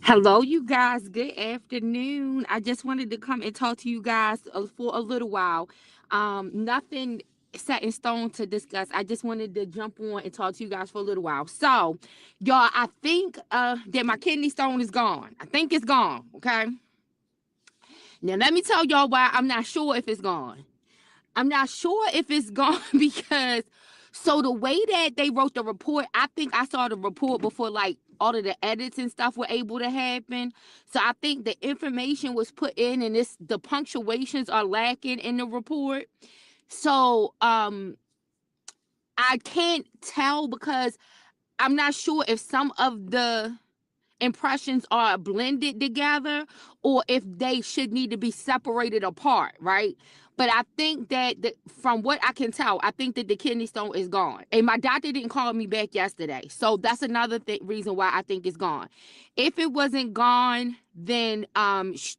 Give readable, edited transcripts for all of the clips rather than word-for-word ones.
Hello, you guys. Good afternoon. I just wanted to come and talk to you guys for a little while. Nothing set in stone to discuss. I just wanted to jump on and talk to you guys for a little while. So, y'all, I think that my kidney stone is gone. I think it's gone. Okay. Now, let me tell y'all why I'm not sure if it's gone. I'm not sure if it's gone because so the way that they wrote the report, I think I saw the report before like all of the edits and stuff were able to happen. So I think the information was put in and this the punctuations are lacking in the report. So I can't tell because I'm not sure if some of the impressions are blended together or if they should need to be separated apart, right? But I think that from what I can tell, I think that the kidney stone is gone. And my doctor didn't call me back yesterday. So that's another reason why I think it's gone. If it wasn't gone, then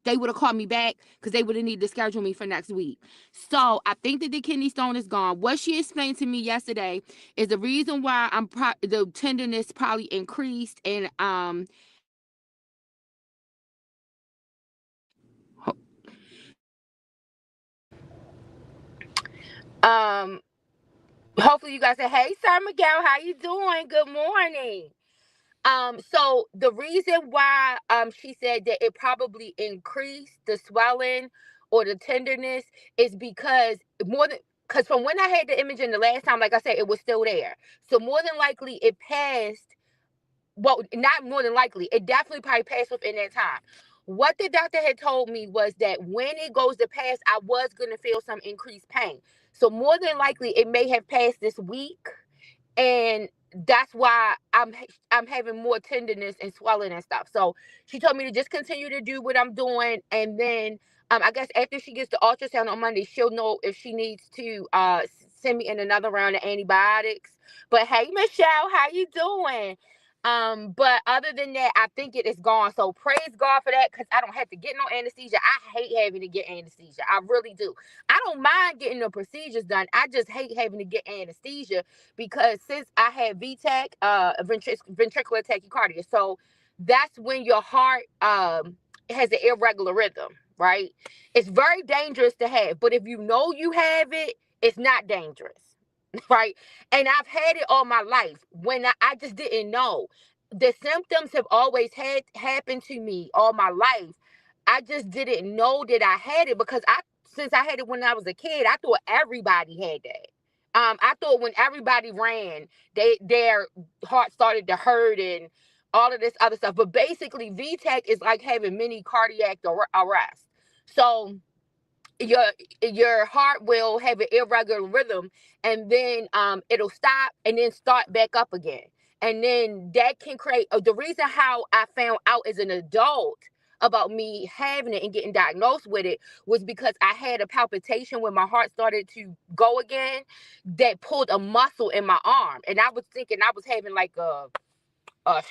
they would have called me back because they would have needed to schedule me for next week. So I think that the kidney stone is gone. What she explained to me yesterday is the reason why the tenderness probably increased and Um, hopefully you guys say, "Hey, Sir Miguel, how you doing? Good morning." So the reason why she said that it probably increased the swelling or the tenderness is because from when I had the imaging the last time, like I said, it was still there. So more than likely it passed. Well, not more than likely, it definitely probably passed within that time. What the doctor had told me was that when it goes to pass, I was going to feel some increased pain. So more than likely, it may have passed this week, and that's why I'm having more tenderness and swelling and stuff. So she told me to just continue to do what I'm doing, and then I guess after she gets the ultrasound on Monday, she'll know if she needs to send me in another round of antibiotics. But hey, Michelle, how you doing? But other than that, I think it is gone. So praise God for that, because I don't have to get no anesthesia. I hate having to get anesthesia. I really do. I don't mind getting the procedures done. I just hate having to get anesthesia because since I had VTach, ventricular tachycardia, so that's when your heart has an irregular rhythm, right? It's very dangerous to have, but if you know you have it, it's not dangerous. Right? And I've had it all my life when I just didn't know. The symptoms have always had happened to me all my life. I just didn't know that I had it because since I had it when I was a kid, I thought everybody had that. I thought when everybody ran, their heart started to hurt and all of this other stuff. But basically, VTach is like having mini cardiac arrest. So your your heart will have an irregular rhythm, and then it'll stop and then start back up again, and then that can create the reason how I found out as an adult about me having it and getting diagnosed with it was because I had a palpitation when my heart started to go again that pulled a muscle in my arm, and I was thinking I was having like a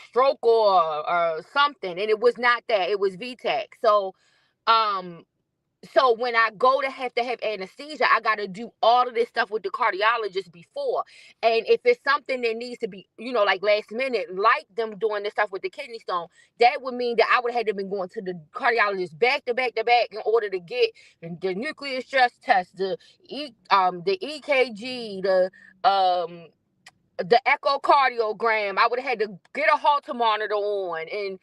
stroke or something, and it was not that. It was VTach. Um so when I go to have anesthesia, I got to do all of this stuff with the cardiologist before. And if it's something that needs to be, like last minute, like them doing this stuff with the kidney stone, that would mean that I would have to been going to the cardiologist back to back to back in order to get the nuclear stress test, the EKG, the echocardiogram. I would have had to get a Holter monitor on, and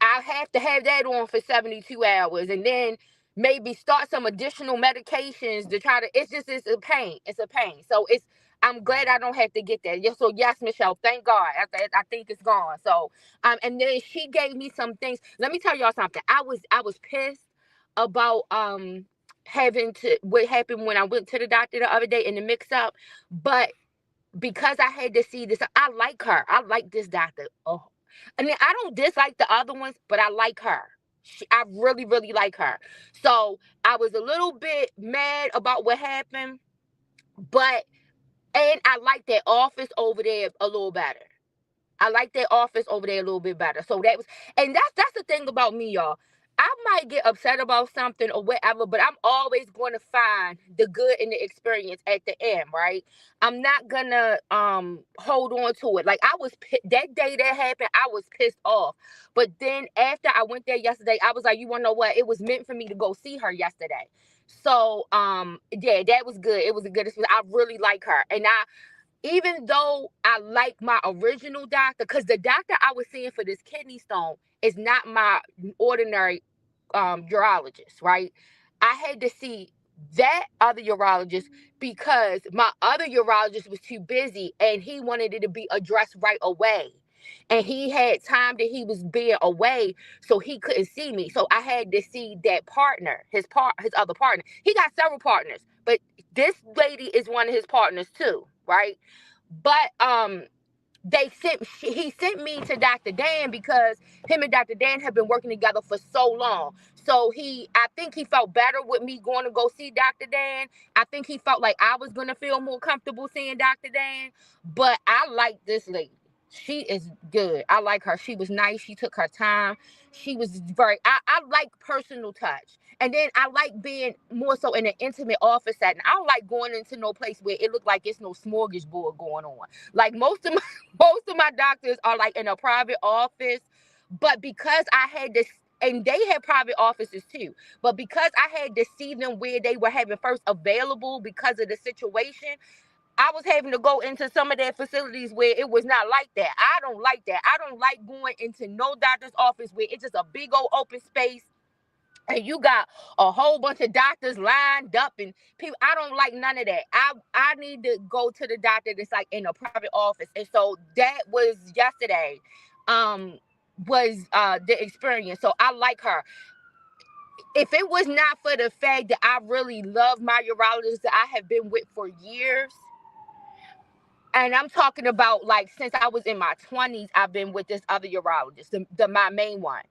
I have to have that on for 72 hours, and then maybe start some additional medications to try to. It's a pain. It's a pain. So I'm glad I don't have to get that. Yes, so yes, Michelle. Thank God. I think it's gone. So and then she gave me some things. Let me tell y'all something. I was pissed about having to what happened when I went to the doctor the other day in the mix up, but because I had to see this, I like her. I like this doctor. Oh, I mean, I don't dislike the other ones, but I like her. I really, really like her. So I was a little bit mad about what happened, but and I like that office over there a little better. I like that office over there a little bit better. So that was, and that's the thing about me, y'all. I might get upset about something or whatever, but I'm always going to find the good in the experience at the end, right? I'm not gonna hold on to it. Like I was that day that happened, I was pissed off. But then after I went there yesterday, I was like, you wanna know what? It was meant for me to go see her yesterday. So yeah, that was good. It was a good experience. I really like her, and even though I like my original doctor, because the doctor I was seeing for this kidney stone is not my ordinary urologist, right? I had to see that other urologist because my other urologist was too busy and he wanted it to be addressed right away. And he had time that he was being away, so he couldn't see me. So I had to see that partner, his other partner. He got several partners, but this lady is one of his partners too, right? But he sent me to Dr. Dan because him and Dr. Dan have been working together for so long. So I think he felt better with me going to go see Dr. Dan. I think he felt like I was going to feel more comfortable seeing Dr. Dan. But I like this lady. She is good. I like her. She was nice. She took her time. She was I like personal touch. And then I like being more so in an intimate office setting. I don't like going into no place where it look like it's no smorgasbord going on. Like most of my doctors are like in a private office, but because I had this, and they had private offices too, but because I had to see them where they were having first available because of the situation, I was having to go into some of their facilities where it was not like that. I don't like that. I don't like going into no doctor's office where it's just a big old open space and you got a whole bunch of doctors lined up and people. I don't like none of that. I need to go to the doctor that's like in a private office. And so that was yesterday, was the experience. So I like her. If it was not for the fact that I really love my urologist that I have been with for years, and I'm talking about like since I was in my 20s, I've been with this other urologist, my main one.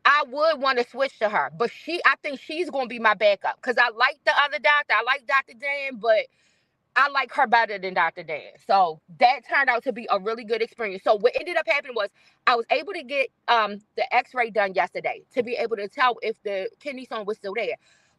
I would want to switch to her, but I think she's going to be my backup because I like the other doctor. I like Dr. Dan, but I like her better than Dr. Dan. So that turned out to be a really good experience. So what ended up happening was I was able to get the x-ray done yesterday to be able to tell if the kidney stone was still there.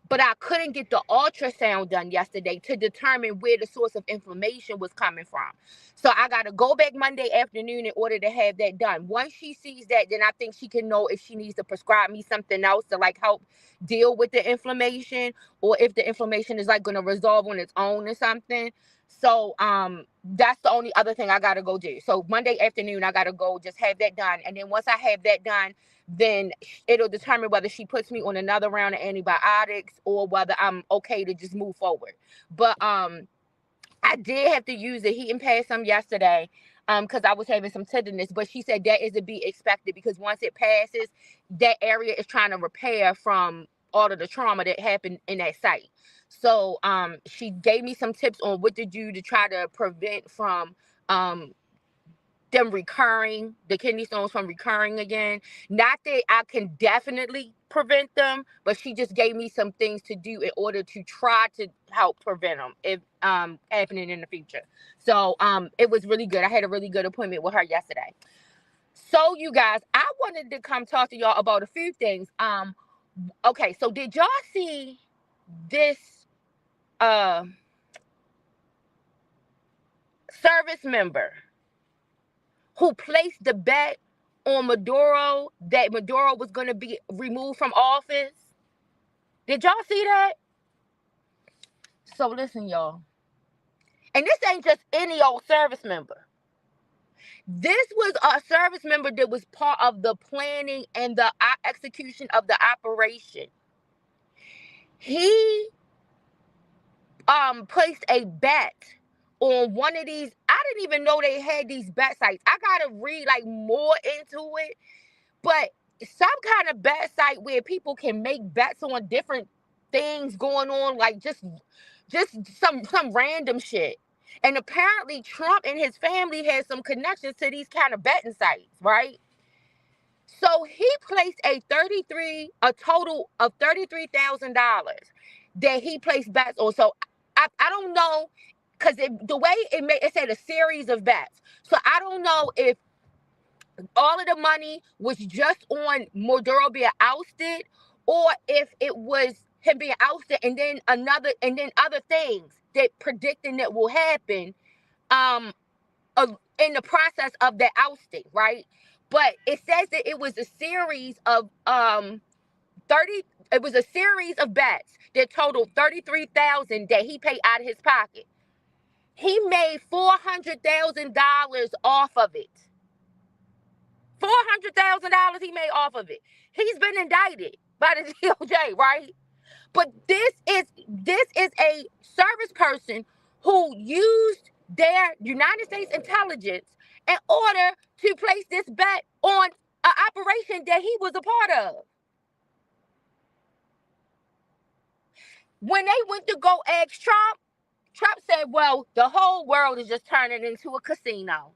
But I couldn't get the ultrasound done yesterday to determine where the source of inflammation was coming from. So I got to go back Monday afternoon in order to have that done. Once she sees that, then I think she can know if she needs to prescribe me something else to like help deal with the inflammation, or if the inflammation is like going to resolve on its own or something. So that's the only other thing I got to go do. So Monday afternoon I got to go just have that done, and then once I have that done, then it'll determine whether she puts me on another round of antibiotics or whether I'm okay to just move forward. But I did have to use the heat and pass some yesterday because I was having some tenderness, but she said that is to be expected because once it passes, that area is trying to repair from all of the trauma that happened in that site. So she gave me some tips on what to do to try to prevent from um, the kidney stones from recurring again. Not that I can definitely prevent them, but she just gave me some things to do in order to try to help prevent them if happening in the future. So it was really good. I had a really good appointment with her yesterday. So you guys, I wanted to come talk to y'all about a few things. Okay, so did y'all see this service member who placed the bet on Maduro that Maduro was going to be removed from office? Did y'all see that? So listen, y'all. And this ain't just any old service member. This was a service member that was part of the planning and the execution of the operation. He placed a bet on one of these. I didn't even know they had these bet sites. I gotta read like more into it. But some kind of bet site where people can make bets on different things going on, like just some random shit. And apparently Trump and his family had some connections to these kind of betting sites, right? So he placed a total of $33,000 that he placed bets on. So I don't know, because the way it said a series of bets. So I don't know if all of the money was just on Maduro being ousted, or if it was him being ousted and then other things that predicting that will happen um in the process of the ousting, right? But it says that it was a series of 30 it was a series of bets that totaled 33,000 that he paid out of his pocket. He made $400,000 off of it. $400,000 he made off of it. He's been indicted by the DOJ, right? But this is a service person who used their United States intelligence in order to place this bet on an operation that he was a part of. When they went to go ask Trump, Trump said, well, the whole world is just turning into a casino.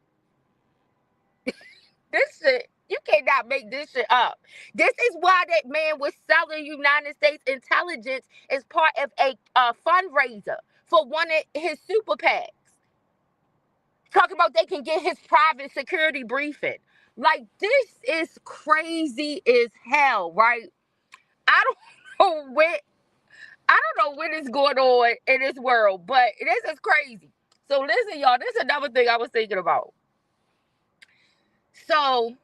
This shit, you cannot make this shit up. This is why that man was selling United States intelligence as part of a fundraiser for one of his super PACs. Talking about they can get his private security briefing. Like, this is crazy as hell, right? I don't know what is going on in this world, but this is crazy. So listen, y'all, this is another thing I was thinking about. So,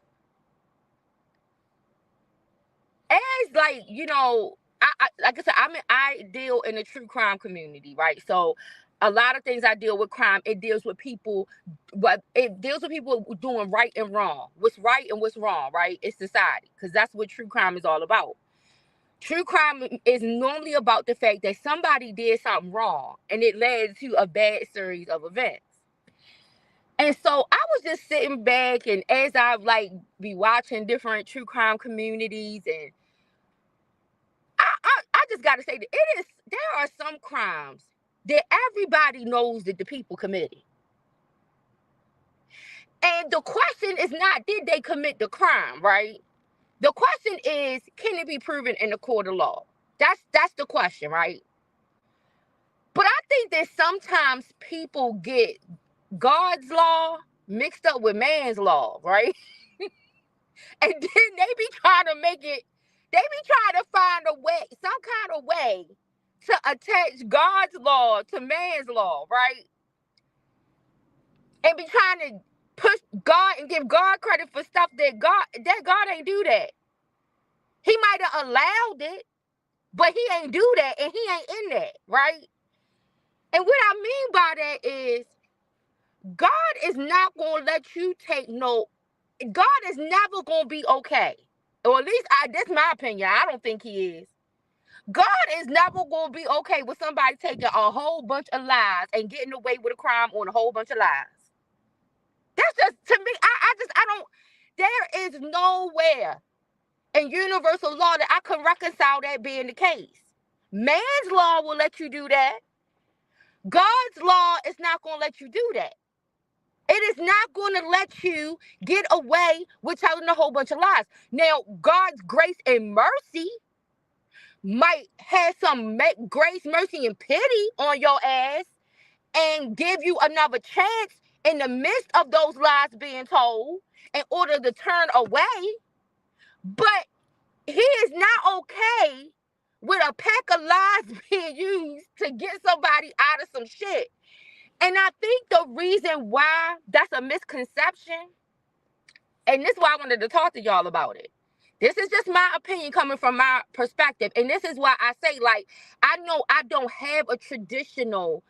as like, you know, I like I said, I deal in the true crime community, right? So a lot of things I deal with crime, it deals with people, but it deals with people doing right and wrong. What's right and what's wrong, right? It's society, because that's what true crime is all about. True crime is normally about the fact that somebody did something wrong and it led to a bad series of events. And so I was just sitting back, and as I like be watching different true crime communities, and I just got to say that there are some crimes that everybody knows that the people committed. And the question is not, did they commit the crime, right? The question is, can it be proven in a court of law? That's the question, right? But I think that sometimes people get God's law mixed up with man's law, right? And then they be trying to find a way, some kind of way to attach God's law to man's law, right? And be trying to push God and give God credit for stuff that God ain't do that. He might have allowed it, but he ain't do that, and he ain't in that, right? And what I mean by that is, God is not going to let you take no. God is never going to be okay. Or at least that's my opinion. I don't think he is. God is never going to be okay with somebody taking a whole bunch of lies and getting away with a crime on a whole bunch of lies. That's just, to me, I don't, there is nowhere in universal law that I can reconcile that being the case. Man's law will let you do that. God's law is not going to let you do that. It is not going to let you get away with telling a whole bunch of lies. Now, God's grace and mercy might have some grace, mercy, and pity on your ass and give you another chance in the midst of those lies being told in order to turn away. But he is not okay with a pack of lies being used to get somebody out of some shit. And I think the reason why that's a misconception, and this is why I wanted to talk to y'all about it. This is just my opinion coming from my perspective. And this is why I say, like, I know I don't have a traditional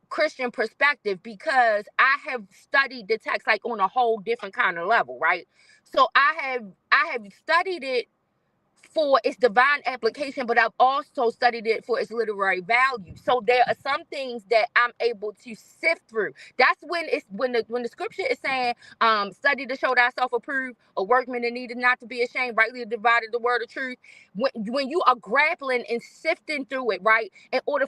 Christian perspective because I have studied the text like on a whole different kind of level, right? So I have studied it for its divine application, but I've also studied it for its literary value. So there are some things that I'm able to sift through. That's when the scripture is saying, study to show thyself approved, a workman that needed not to be ashamed, rightly divided the word of truth. When you are grappling and sifting through it, right, in order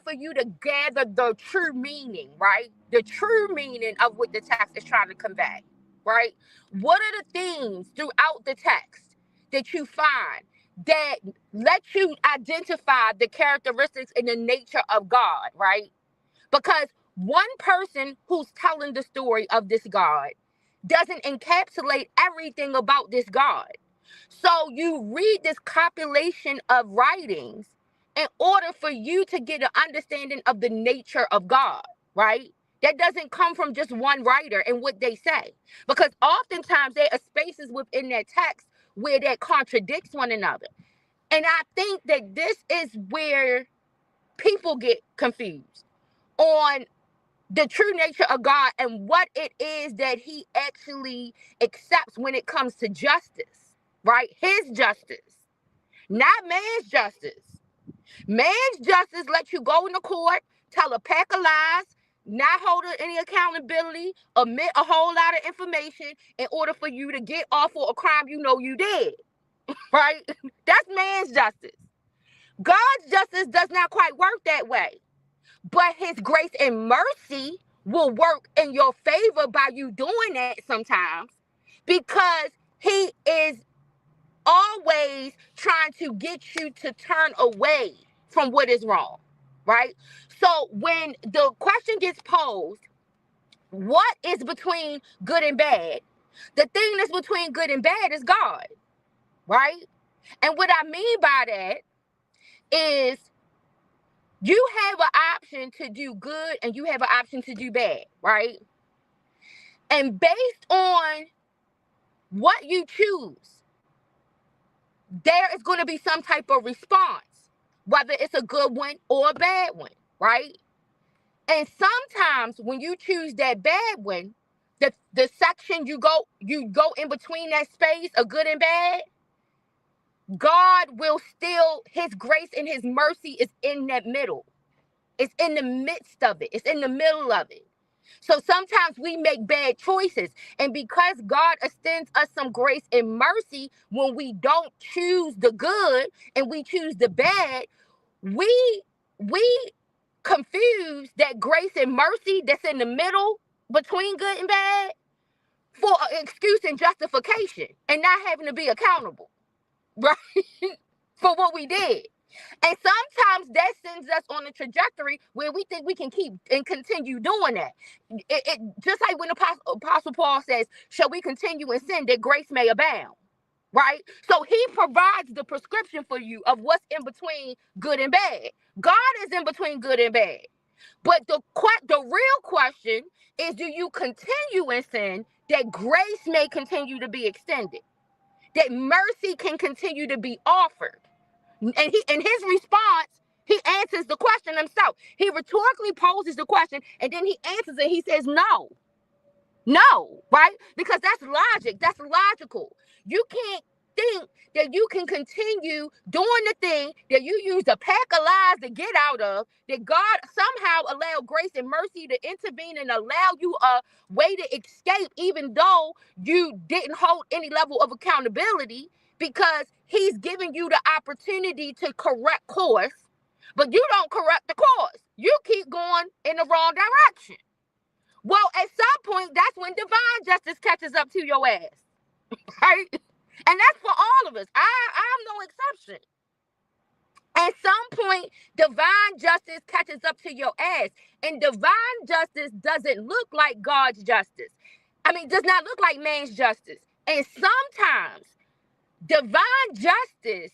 for you to gather the true meaning, right? The true meaning of what the text is trying to convey, right? What are the things throughout the text that you find that lets you identify the characteristics and the nature of God, right? Because one person who's telling the story of this God doesn't encapsulate everything about this God. So you read this compilation of writings in order for you to get an understanding of the nature of God, right? That doesn't come from just one writer and what they say. Because oftentimes there are spaces within that text where that contradicts one another. And I think that this is where people get confused on the true nature of God and what it is that he actually accepts when it comes to justice, right? His justice, not man's justice. Man's justice lets you go into court, tell a pack of lies, not hold any accountability, omit a whole lot of information in order for you to get off for a crime you know you did, right? That's man's justice. God's justice does not quite work that way. But his grace and mercy will work in your favor by you doing that sometimes, because he is always trying to get you to turn away from what is wrong, right? So when the question gets posed, what is between good and bad? The thing that's between good and bad is God, right? And what I mean by that is you have an option to do good and you have an option to do bad, right? And based on what you choose, there is going to be some type of response, whether it's a good one or a bad one, right? And sometimes when you choose that bad one, the section you go in between that space of good and bad, God will still, his grace and his mercy is in that middle. It's in the midst of it. It's in the middle of it. So sometimes we make bad choices. And because God extends us some grace and mercy when we don't choose the good and we choose the bad, we confuse that grace and mercy that's in the middle between good and bad for an excuse and justification and not having to be accountable, right? For what we did. And sometimes that sends us on a trajectory where we think we can keep and continue doing that. It just like when Apostle Paul says, shall we continue in sin that grace may abound, right? So he provides the prescription for you of what's in between good and bad. God is in between good and bad. But the real question is, do you continue in sin that grace may continue to be extended, that mercy can continue to be offered? And in his response, he answers the question himself. He rhetorically poses the question and then he answers it. He says, no. No, right? Because that's logic. That's logical. You can't think that you can continue doing the thing that you used a pack of lies to get out of, that God somehow allowed grace and mercy to intervene and allow you a way to escape, even though you didn't hold any level of accountability, because he's giving you the opportunity to correct course, but you don't correct the course. You keep going in the wrong direction. Well, at some point, that's when divine justice catches up to your ass, right? And that's for all of us. I'm no exception. At some point, divine justice catches up to your ass. And divine justice doesn't look like God's justice. I mean, does not look like man's justice. And sometimes divine justice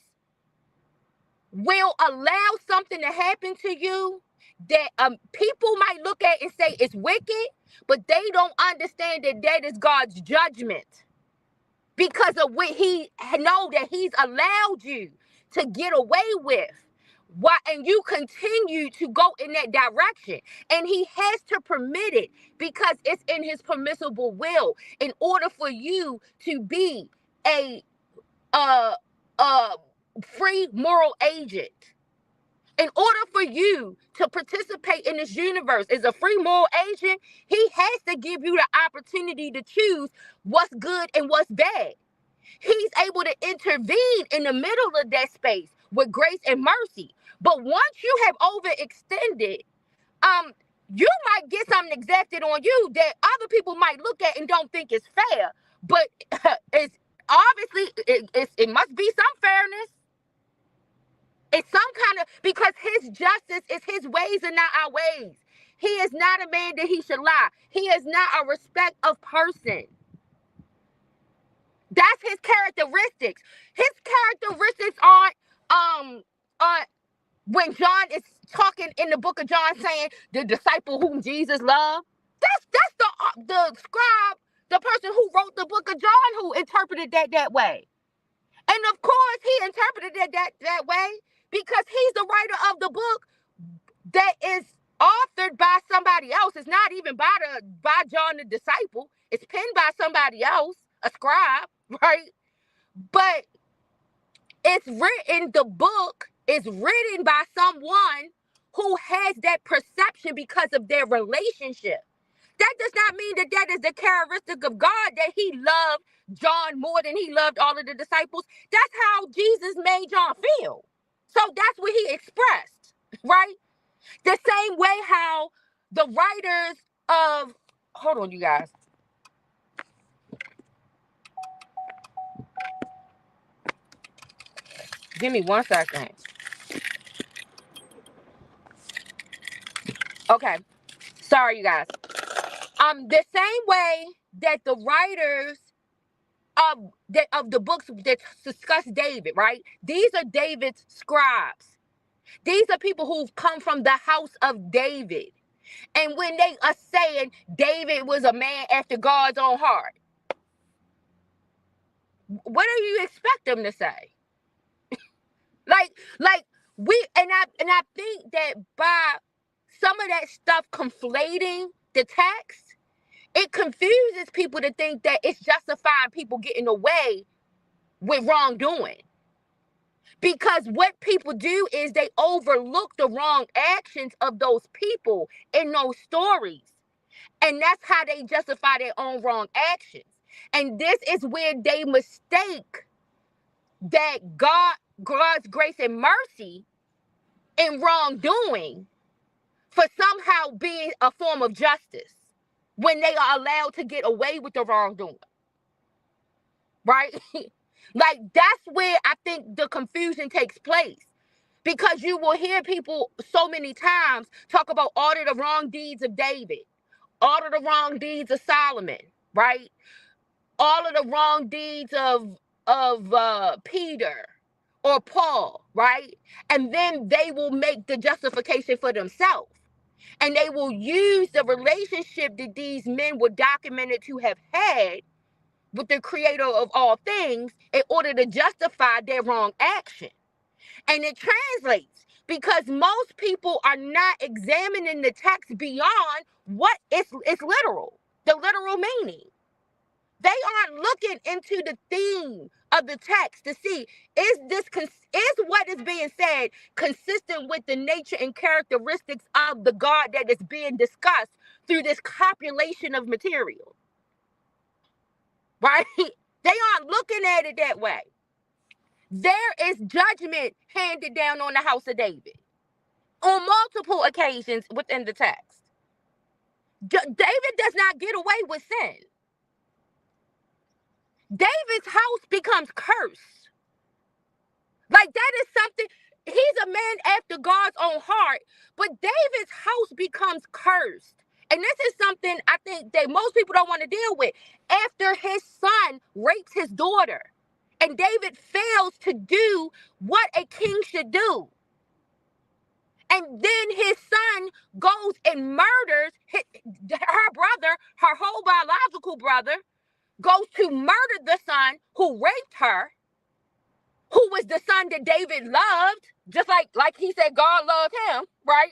will allow something to happen to you that people might look at and say it's wicked, but they don't understand that that is God's judgment because of what he know that he's allowed you to get away with. Why? And you continue to go in that direction, and he has to permit it because it's in his permissible will in order for you to be a free moral agent. In order for you to participate in this universe as a free moral agent, he has to give you the opportunity to choose what's good and what's bad. He's able to intervene in the middle of that space with grace and mercy. But once you have overextended, you might get something exacted on you that other people might look at and don't think is fair. But it's obviously it must be some fairness. It's some kind of, because his justice is his ways and not our ways. He is not a man that he should lie. He is not a respect of person. That's his characteristics. His characteristics aren't when John is talking in the book of John saying the disciple whom Jesus loved. That's the scribe, the person who wrote the book of John, who interpreted that way. And of course he interpreted it that way because he's the writer of the book that is authored by somebody else. It's not even by John the disciple. It's penned by somebody else, a scribe, right? But it's written, the book is written by someone who has that perception because of their relationship. That does not mean that is the characteristic of God, that he loved John more than he loved all of the disciples. That's how Jesus made John feel. So that's what he expressed, right? The same way how the writers of, hold on, you guys. Give me 1 second. Okay. Sorry, you guys. The same way that the writers of the books that discuss David, right? These are David's scribes. These are people who've come from the house of David. And when they are saying David was a man after God's own heart, what do you expect them to say? like I think that by some of that stuff conflating the text, it confuses people to think that it's justifying people getting away with wrongdoing. Because what people do is they overlook the wrong actions of those people in those stories. And that's how they justify their own wrong actions. And this is where they mistake that God's grace and mercy in wrongdoing for somehow being a form of justice when they are allowed to get away with the wrongdoing. Right? Like, that's where I think the confusion takes place. Because you will hear people so many times talk about all of the wrong deeds of David, all of the wrong deeds of Solomon, right? All of the wrong deeds of Peter or Paul, right? And then they will make the justification for themselves. And they will use the relationship that these men were documented to have had with the creator of all things in order to justify their wrong action. And it translates because most people are not examining the text beyond what it's literal, the literal meaning. They aren't looking into the theme of the text to see, is what is being said consistent with the nature and characteristics of the God that is being discussed through this copulation of material. Right? They aren't looking at it that way. There is judgment handed down on the house of David on multiple occasions within the text. David does not get away with sin. David's house becomes cursed. Like, that is something, he's a man after God's own heart, but David's house becomes cursed. And this is something I think that most people don't want to deal with. After his son rapes his daughter, and David fails to do what a king should do. And then his son goes and murders her brother, her whole biological brother, goes to murder the son who raped her, who was the son that David loved, just like he said God loved him, right?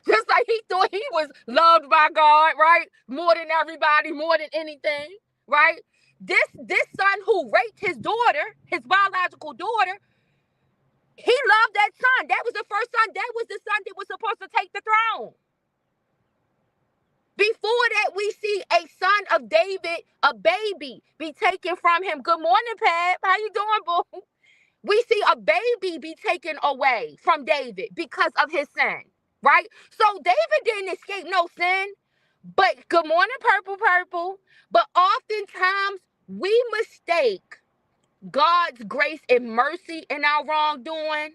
Just like he thought he was loved by God, right? More than everybody, more than anything, right? This son who raped his daughter, his biological daughter, he loved that son. That was the first son. That was the son that was supposed to take the throne. Before that, we see a son of David, a baby, be taken from him. Good morning, Pat. How you doing, boo? We see a baby be taken away from David because of his sin, right? So David didn't escape no sin. But good morning, purple. But oftentimes we mistake God's grace and mercy in our wrongdoing,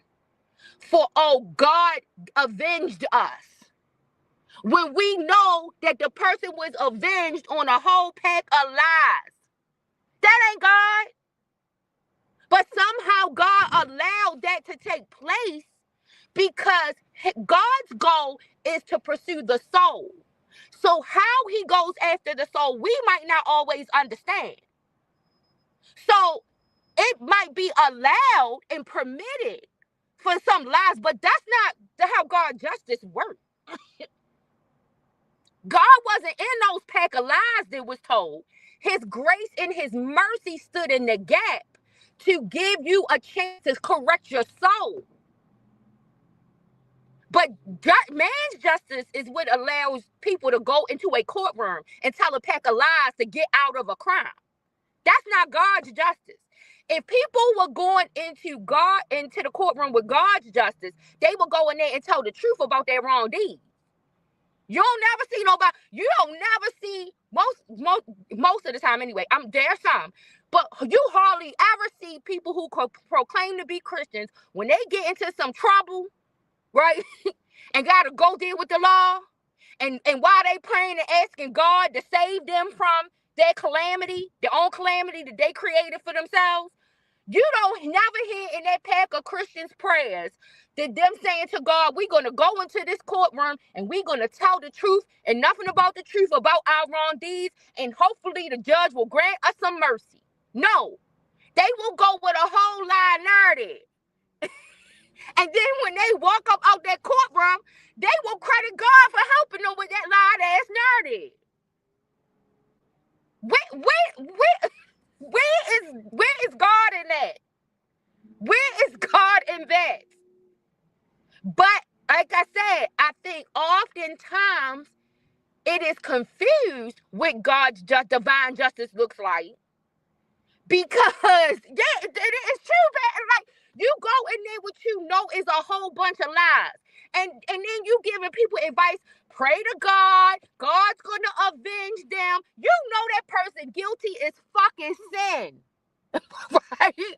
for, oh, God avenged us. When we know that the person was avenged on a whole pack of lies. That ain't God. But somehow God allowed that to take place because God's goal is to pursue the soul. So how he goes after the soul, we might not always understand. So it might be allowed and permitted for some lies, but that's not how God's justice works. God wasn't in those pack of lies that was told. His grace and his mercy stood in the gap to give you a chance to correct your soul. But man's justice is what allows people to go into a courtroom and tell a pack of lies to get out of a crime. That's not God's justice. If people were going into the courtroom with God's justice, they would go in there and tell the truth about their wrong deeds. You don't never see nobody. You don't never see most of the time anyway. There's some, but you hardly ever see people who proclaim to be Christians when they get into some trouble, right, and gotta go deal with the law, and while they praying and asking God to save them from their calamity, their own calamity that they created for themselves. You don't never hear in that pack of Christians' prayers that them saying to God, we're going to go into this courtroom and we're going to tell the truth and nothing about the truth about our wrong deeds, and hopefully the judge will grant us some mercy. No, they will go with a whole lie narrative. And then when they walk up out that courtroom, they will credit God for helping them with that lied-ass narrative. Where is God in that? Where is God in that? But like I said, I think oftentimes it is confused what God's divine justice looks like. Because yeah, it's true, man. Like, you go in there what you know is a whole bunch of lies. And then you giving people advice, pray to God, God's gonna avenge them. You know that person guilty is fucking sin. Right?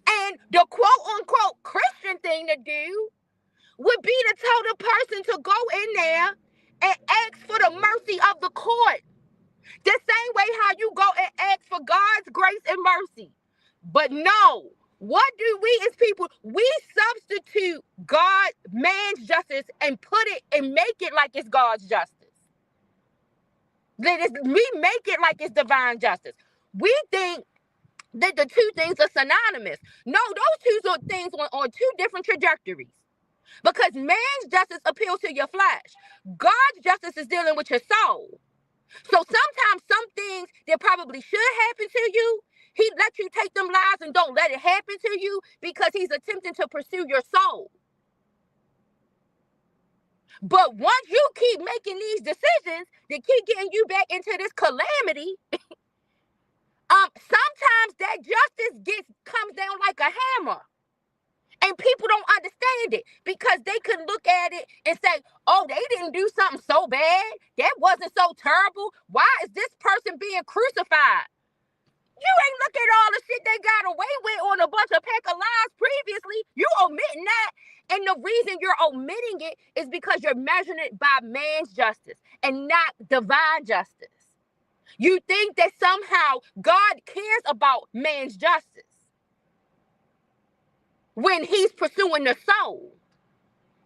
And the quote unquote Christian thing to do would be to tell the person to go in there and ask for the mercy of the court. The same way how you go and ask for God's grace and mercy. But no, what do we as people, we substitute man's justice and put it and make it like it's God's justice. We make it like it's divine justice. We think that the two things are synonymous. No, those two things on two different trajectories. Because man's justice appeals to your flesh. God's justice is dealing with your soul. So sometimes some things that probably should happen to you, he let you take them lies and don't let it happen to you because he's attempting to pursue your soul. But once you keep making these decisions that keep getting you back into this calamity, sometimes that justice comes down like a hammer. And people don't understand it because they can look at it and say, oh, they didn't do something so bad. That wasn't so terrible. Why is this person being crucified? You ain't look at all the shit they got away with on a bunch of pack of lies previously. You omitting that. And the reason you're omitting it is because you're measuring it by man's justice and not divine justice. You think that somehow God cares about man's justice when he's pursuing the soul.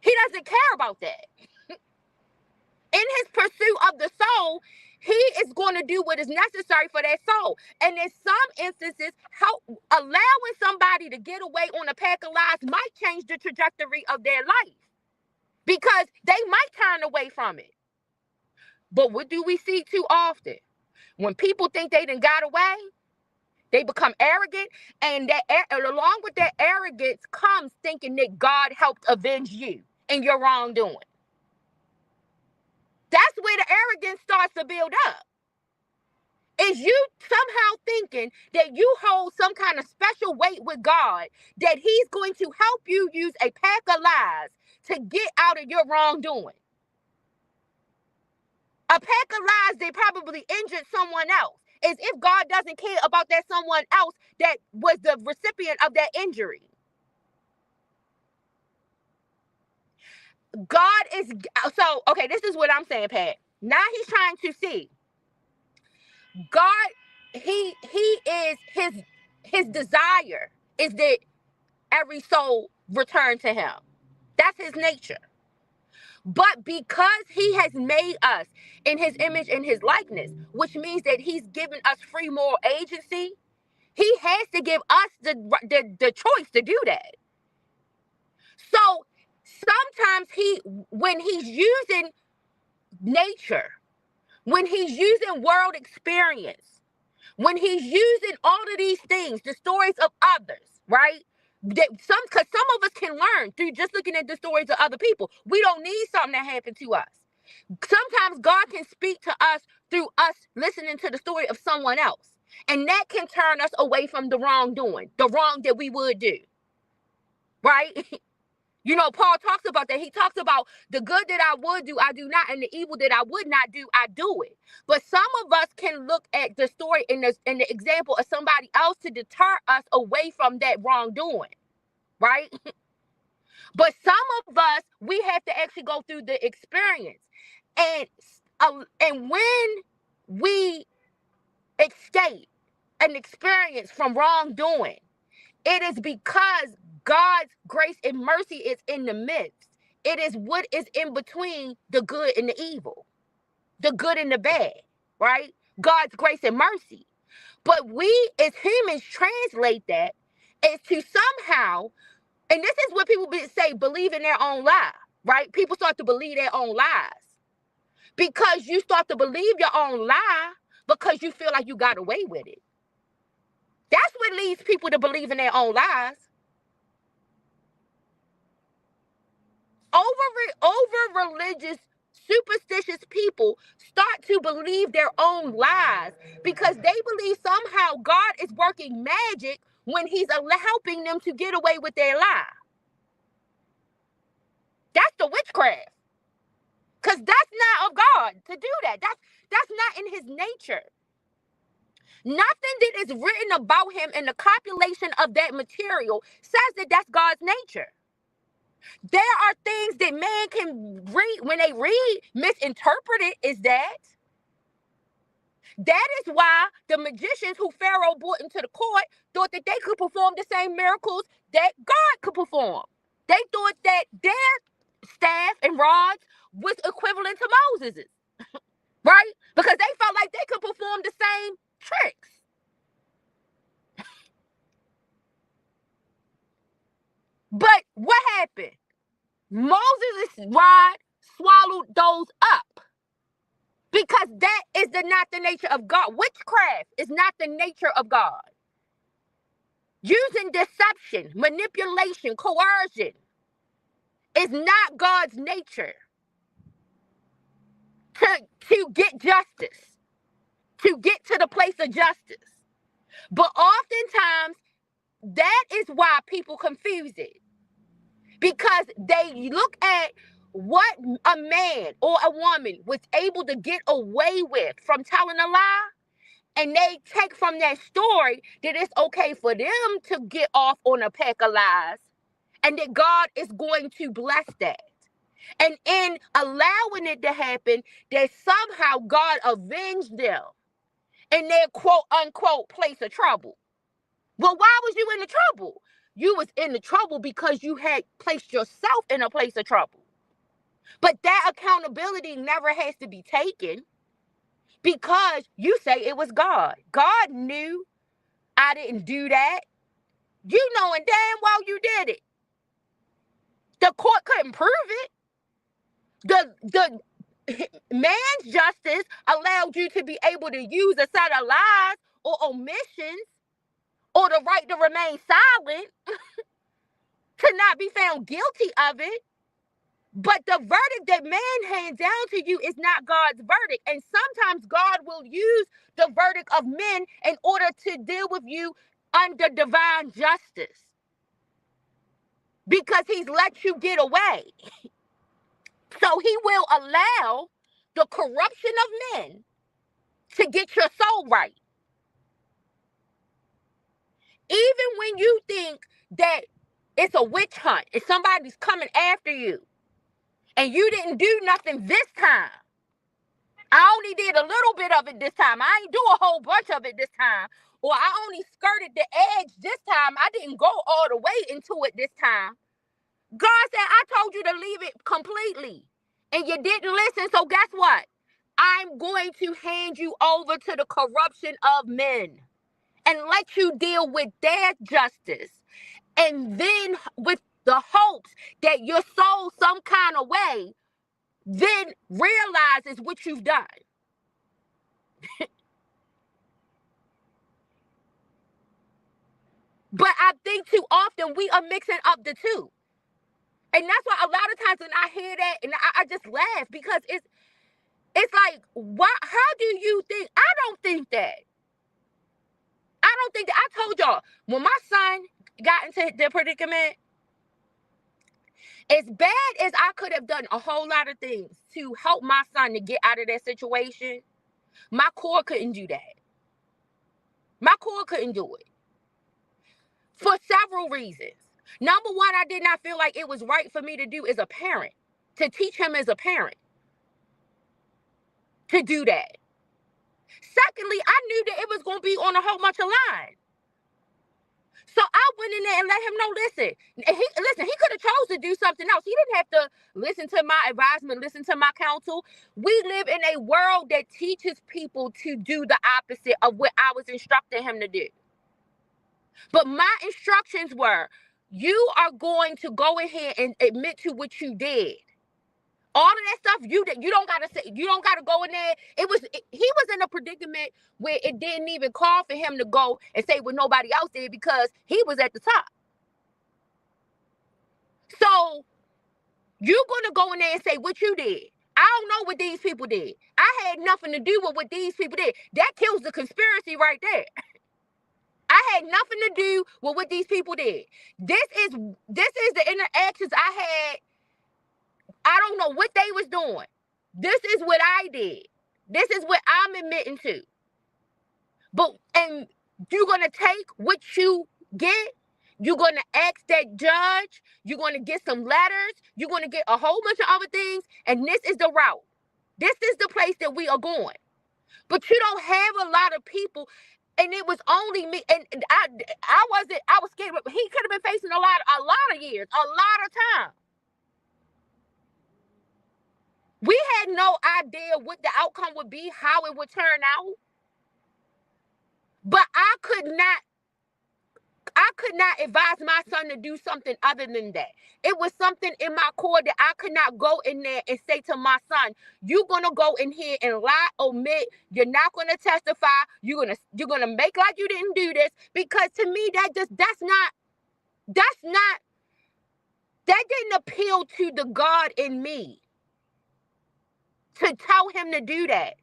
He doesn't care about that. In his pursuit of the soul, he is going to do what is necessary for that soul. And in some instances, allowing somebody to get away on a pack of lies might change the trajectory of their life because they might turn away from it. But what do we see too often? When people think they done got away, they become arrogant, and along with that arrogance comes thinking that God helped avenge you in your wrongdoing. That's where the arrogance starts to build up. Is you somehow thinking that you hold some kind of special weight with God, that he's going to help you use a pack of lies to get out of your wrongdoing. A pack of lies that probably injured someone else. as if God doesn't care about that someone else that was the recipient of that injury. God is, so, okay, this is what I'm saying, Pat. Now he's trying to see. God, he is, his desire is that every soul return to him. That's his nature. But because he has made us in his image and his likeness, which means that he's given us free moral agency, he has to give us the choice to do that. So sometimes when he's using nature, when he's using world experience, when he's using all of these things, the stories of others, right? Because some of us can learn through just looking at the stories of other people. We don't need something that happened to us. Sometimes God can speak to us through us listening to the story of someone else. And that can turn us away from the wrongdoing, the wrong that we would do, right? You know, Paul talks about that. He talks about the good that I would do, I do not, and the evil that I would not do, I do it. But some of us can look at the story in the example of somebody else to deter us away from that wrongdoing, right? But some of us, we have to actually go through the experience. And when we escape an experience from wrongdoing, it is because God's grace and mercy is in the midst. It is what is in between the good and the evil, the good and the bad, right? God's grace and mercy. But we as humans translate that as to somehow, and this is what people say, believe in their own lie, right? People start to believe their own lies. Because you start to believe your own lie because you feel like you got away with it. That's what leads people to believe in their own lies. Over religious, superstitious people start to believe their own lies because they believe somehow God is working magic when he's helping them to get away with their lie. That's the witchcraft. Because that's not of God to do that. That's not in his nature. Nothing that is written about him in the copulation of that material says that that's God's nature. There are things that man can read, when they read, misinterpret it as that. That is why the magicians who Pharaoh brought into the court thought that they could perform the same miracles that God could perform. They thought that their staff and rods was equivalent to Moses's, right? Because they felt like they could perform the same tricks. But what happened? Moses' rod swallowed those up. Because that is not the nature of God. Witchcraft is not the nature of God. Using deception, manipulation, coercion is not God's nature. To get justice, to get to the place of justice. But oftentimes, that is why people confuse it. Because they look at what a man or a woman was able to get away with from telling a lie, and they take from that story that it's okay for them to get off on a pack of lies, and that God is going to bless that. And in allowing it to happen, that somehow God avenged them in their quote unquote place of trouble. Well, why was you in the trouble? You was in the trouble because you had placed yourself in a place of trouble. But that accountability never has to be taken because you say it was God. God knew I didn't do that. You knowing damn well you did it. The court couldn't prove it. The man's justice allowed you to be able to use a set of lies or omissions or the right to remain silent to not be found guilty of it. But the verdict that man hands down to you is not God's verdict. And sometimes God will use the verdict of men in order to deal with you under divine justice. Because he's let you get away. So he will allow the corruption of men to get your soul right. Even when you think that it's a witch hunt and somebody's coming after you and you didn't do nothing this time. I only did a little bit of it this time. I ain't do a whole bunch of it this time. Or I only skirted the edge this time. I didn't go all the way into it this time. God said, I told you to leave it completely. And you didn't listen. So guess what? I'm going to hand you over to the corruption of men and let you deal with their justice. And then with the hopes that your soul some kind of way then realizes what you've done. But I think too often we are mixing up the two. And that's why a lot of times when I hear that, and I just laugh, because it's like, why? How do you think? I don't think that. I don't think that. I told y'all, when my son got into the predicament, as bad as I could have done a whole lot of things to help my son to get out of that situation, my core couldn't do that. My core couldn't do it. For several reasons. Number one, I did not feel like it was right for me to do as a parent, to teach him as a parent to do that. Secondly, I knew that it was going to be on a whole bunch of lines. So I went in there and let him know, listen, he could have chose to do something else. He didn't have to listen to my advisement, listen to my counsel. We live in a world that teaches people to do the opposite of what I was instructing him to do. But my instructions were, you are going to go in here and admit to what you did. All of that stuff you don't gotta say, you don't gotta go in there. He was in a predicament where it didn't even call for him to go and say what nobody else did because he was at the top. So you're gonna go in there and say what you did. I don't know what these people did. I had nothing to do with what these people did. That kills the conspiracy right there. I had nothing to do with what these people did. This is the interactions I had. I don't know what they was doing. This is what I did. This is what I'm admitting to. And you're going to take what you get. You're going to ask that judge. You're going to get some letters. You're going to get a whole bunch of other things. And this is the route. This is the place that we are going. But you don't have a lot of people. And it was only me. And I was scared. He could have been facing a lot of years, a lot of time. We had no idea what the outcome would be, how it would turn out. But I could not advise my son to do something other than that. It was something in my core that I could not go in there and say to my son, you're going to go in here and lie, omit, you're not going to testify, you're going to make like you didn't do this, because to me that didn't appeal to the God in me to tell him to do that.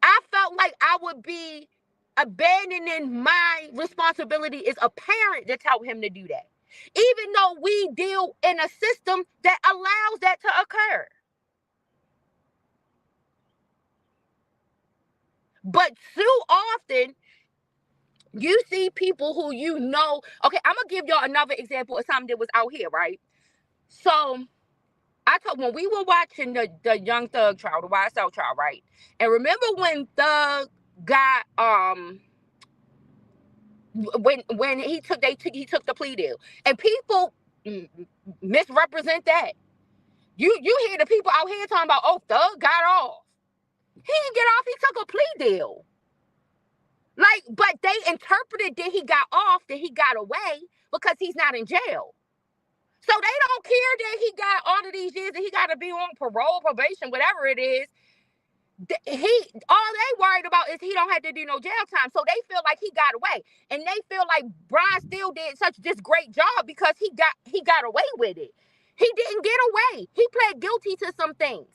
I felt like I would be abandoning my responsibility as a parent to tell him to do that, even though we deal in a system that allows that to occur. But too often, you see people who okay, I'm going to give y'all another example of something that was out here, right? So when we were watching the Young Thug trial, the YSL trial, right? And remember when Thug got when he took the plea deal, and people misrepresent that. You hear the people out here talking about, oh, Thug got off. He didn't get off. He took a plea deal. But they interpreted that he got off, that he got away because he's not in jail. So they don't care that he got all of these years and he got to be on parole, probation, whatever it is. All they worried about is he don't have to do no jail time. So they feel like he got away, and they feel like Brian still did such this great job because he got away with it. He didn't get away. He pled guilty to some things.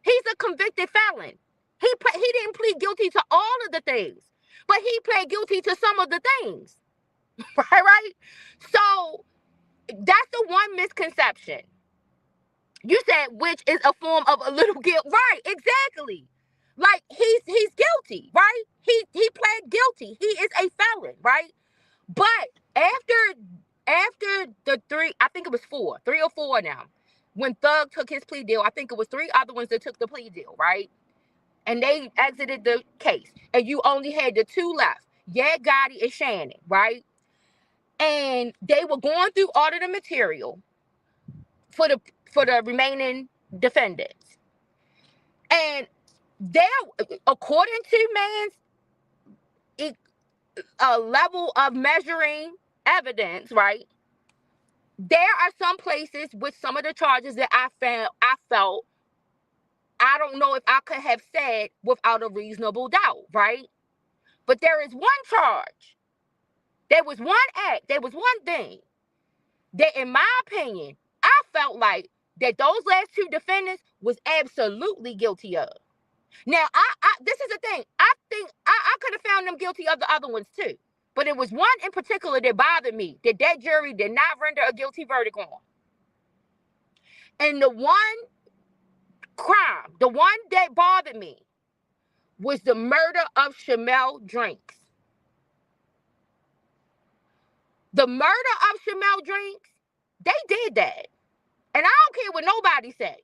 He's a convicted felon. He didn't plead guilty to all of the things, but he pled guilty to some of the things. Right? So that's the one misconception. You said, which is a form of a little guilt. Right, exactly. Like he's guilty, right? He pled guilty. He is a felon, right? But after the three, I think it was 3 or 4 now, when Thug took his plea deal, I think it was 3 other ones that took the plea deal, right? And they exited the case. And you only had the 2 left, Gotti and Shannon, right? And they were going through all of the material for the remaining defendants. And according to man's level of measuring evidence, right? There are some places with some of the charges that I felt, I don't know if I could have said without a reasonable doubt, right? But there is one charge. There was one act. There was one thing that, in my opinion, I felt like that those last 2 defendants was absolutely guilty of. Now, this is the thing. I think I could have found them guilty of the other ones too. But it was one in particular that bothered me, that jury did not render a guilty verdict on. And the one crime, the one that bothered me, was the murder of Shamel Drinks. The murder of Shamel Drinks, they did that. And I don't care what nobody say.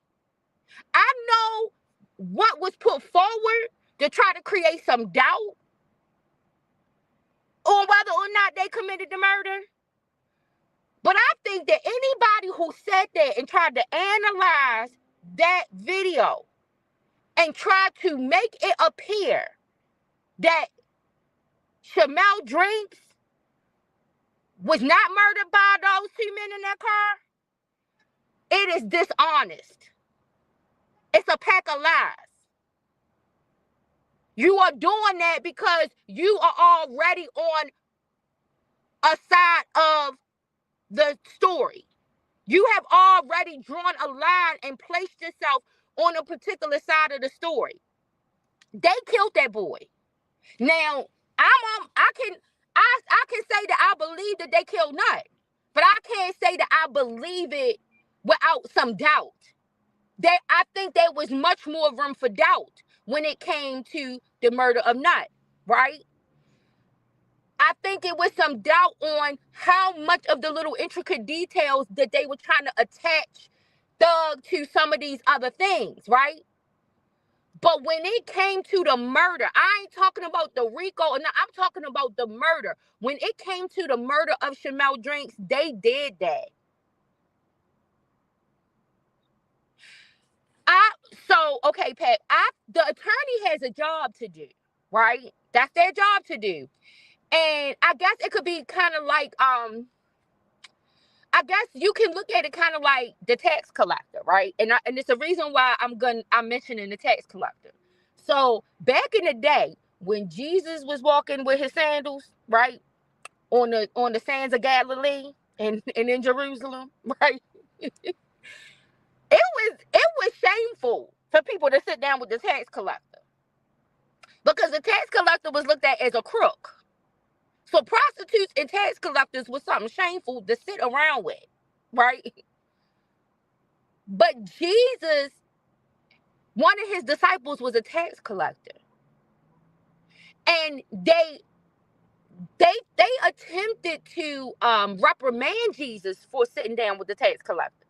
I know what was put forward to try to create some doubt on whether or not they committed the murder. But I think that anybody who sat there and tried to analyze that video and tried to make it appear that Shamel Drinks was not murdered by those 2 men in that car, it is dishonest. It's a pack of lies. You are doing that because you are already on a side of the story. You have already drawn a line and placed yourself on a particular side of the story. They killed that boy. Now, I can say that I believe that they killed Nut, but I can't say that I believe it without some doubt. I think there was much more room for doubt when it came to the murder of Nut, right? I think it was some doubt on how much of the little intricate details that they were trying to attach Thug to some of these other things, right? But when it came to the murder, I ain't talking about the RICO, no, I'm talking about the murder. When it came to the murder of Shamel Drinks, they did that. Okay, Pat, the attorney has a job to do, right? That's their job to do. And I guess it could be kind of like, I guess you can look at it kind of like the tax collector, right? And it's a reason why I'm mentioning the tax collector. So back in the day, when Jesus was walking with his sandals, right, on the sands of Galilee and in Jerusalem, right, it was shameful for people to sit down with the tax collector, because the tax collector was looked at as a crook. So prostitutes and tax collectors was something shameful to sit around with, right? But Jesus, one of his disciples was a tax collector. And they attempted to reprimand Jesus for sitting down with the tax collector.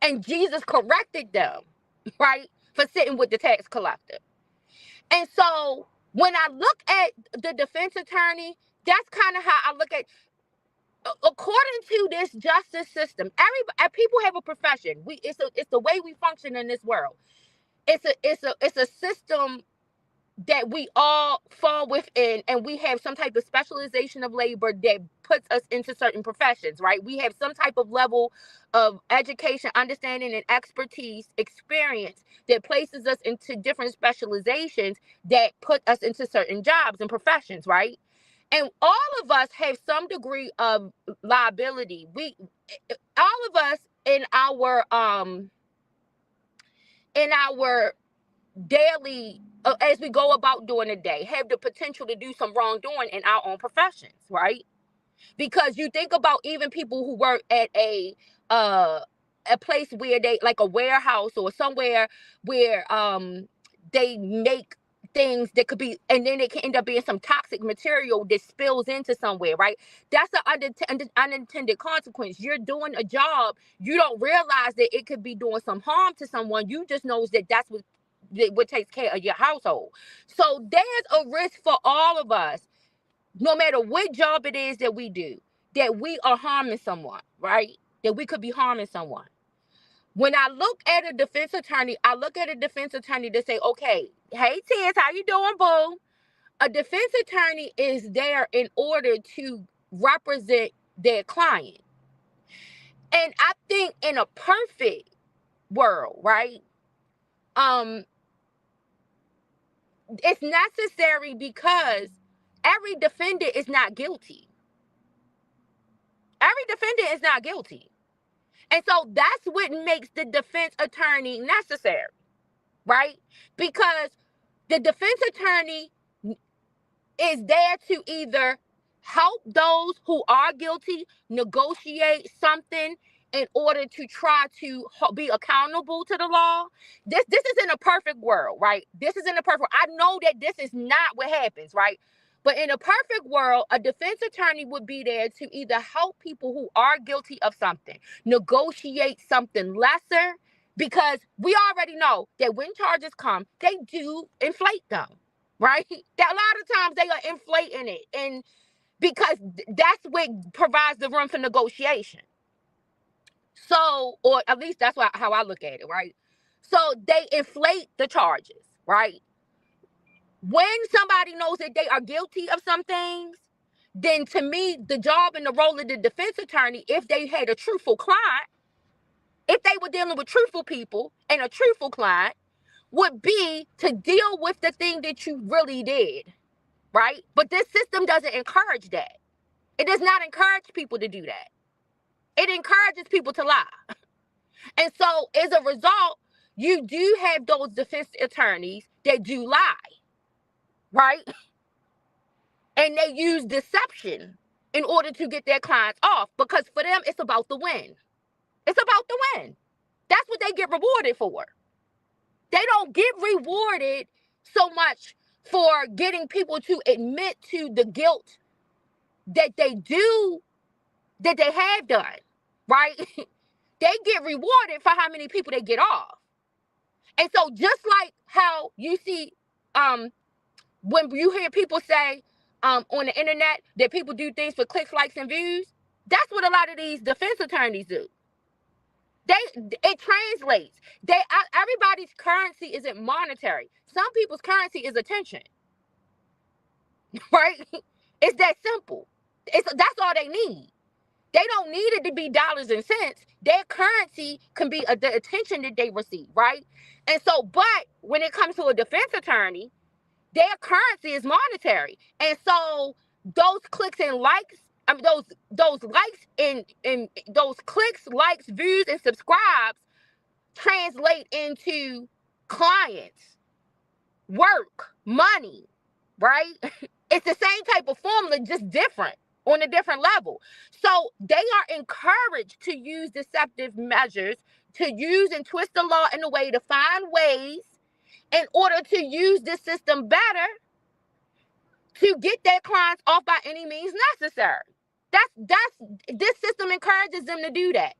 And Jesus corrected them, right, for sitting with the tax collector. And so when I look at the defense attorney, that's kind of how I look at, according to this justice system, people have a profession. It's the way we function in this world. It's a system that we all fall within, and we have some type of specialization of labor that puts us into certain professions, right? We have some type of level of education, understanding, and expertise, experience that places us into different specializations that put us into certain jobs and professions, right? And all of us have some degree of liability. All of us in our daily, as we go about during the day, have the potential to do some wrongdoing in our own professions, right? Because you think about even people who work at a place where they, like a warehouse or somewhere where they make things that could be, and then it can end up being some toxic material that spills into somewhere, right? That's an unintended consequence. You're doing a job, you don't realize that it could be doing some harm to someone. You just knows that that's what takes care of your household. So there's a risk for all of us, no matter what job it is that we do, that we are harming someone, right? That we could be harming someone. When I look at a defense attorney, I look at a defense attorney to say, okay, hey, Tiz, how you doing, boo? A defense attorney is there in order to represent their client. And I think in a perfect world, right, it's necessary because every defendant is not guilty. Every defendant is not guilty. And so that's what makes the defense attorney necessary, right? Because the defense attorney is there to either help those who are guilty negotiate something in order to try to be accountable to the law. This is in a perfect world, right? This is in a perfect. I know that this is not what happens, right? But in a perfect world, a defense attorney would be there to either help people who are guilty of something, negotiate something lesser, because we already know that when charges come, they do inflate them, right? That a lot of times they are inflating it, and because that's what provides the room for negotiation. So, or at least that's how I look at it, right? So they inflate the charges, right? When somebody knows that they are guilty of some things, then to me, the job and the role of the defense attorney, if they had a truthful client, if they were dealing with truthful people and a truthful client, would be to deal with the thing that you really did, right? But this system doesn't encourage that. It does not encourage people to do that. It encourages people to lie. And so as a result, you do have those defense attorneys that do lie, right? And they use deception in order to get their clients off, because for them, it's about the win. It's about the win. That's what they get rewarded for. They don't get rewarded so much for getting people to admit to the guilt that they have done, right? They get rewarded for how many people they get off. And so just like how you see when you hear people say on the internet that people do things for clicks, likes, and views, that's what a lot of these defense attorneys do. It translates. Everybody's currency isn't monetary. Some people's currency is attention. Right? It's that simple. That's all they need. They don't need it to be dollars and cents. Their currency can be the attention that they receive, right? And so, but when it comes to a defense attorney, their currency is monetary. And so those clicks and likes, I mean those likes and those clicks, likes, views, and subscribes translate into clients, work, money, right? It's the same type of formula, just different, on a different level. So they are encouraged to use deceptive measures, to use and twist the law in a way to find ways in order to use this system better to get their clients off by any means necessary. This system encourages them to do that,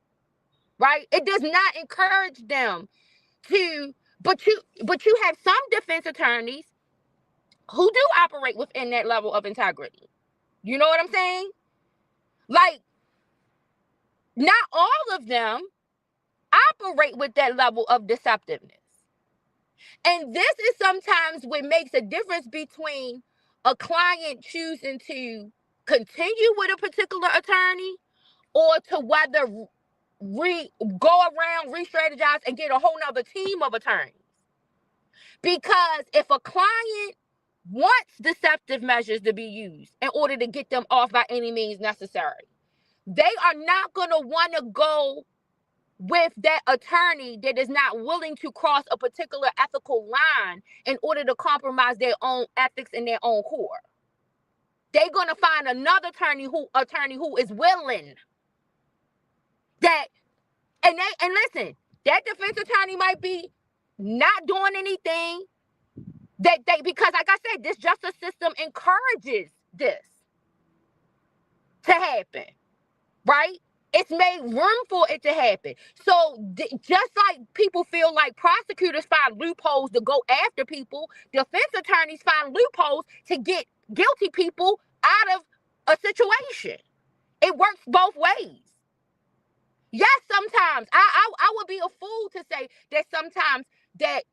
right? It does not encourage them to, but you have some defense attorneys who do operate within that level of integrity. You know what I'm saying? Like, not all of them operate with that level of deceptiveness. And this is sometimes what makes a difference between a client choosing to continue with a particular attorney or to whether go around, re-strategize, and get a whole nother team of attorneys. Because if a client wants deceptive measures to be used in order to get them off by any means necessary, they are not going to want to go with that attorney that is not willing to cross a particular ethical line in order to compromise their own ethics and their own core. They're going to find another attorney who is willing. And listen, that defense attorney might be not doing anything Because like I said, this justice system encourages this to happen, right? It's made room for it to happen. So just like people feel like prosecutors find loopholes to go after people, defense attorneys find loopholes to get guilty people out of a situation. It works both ways. Yes, sometimes I would be a fool to say that sometimes that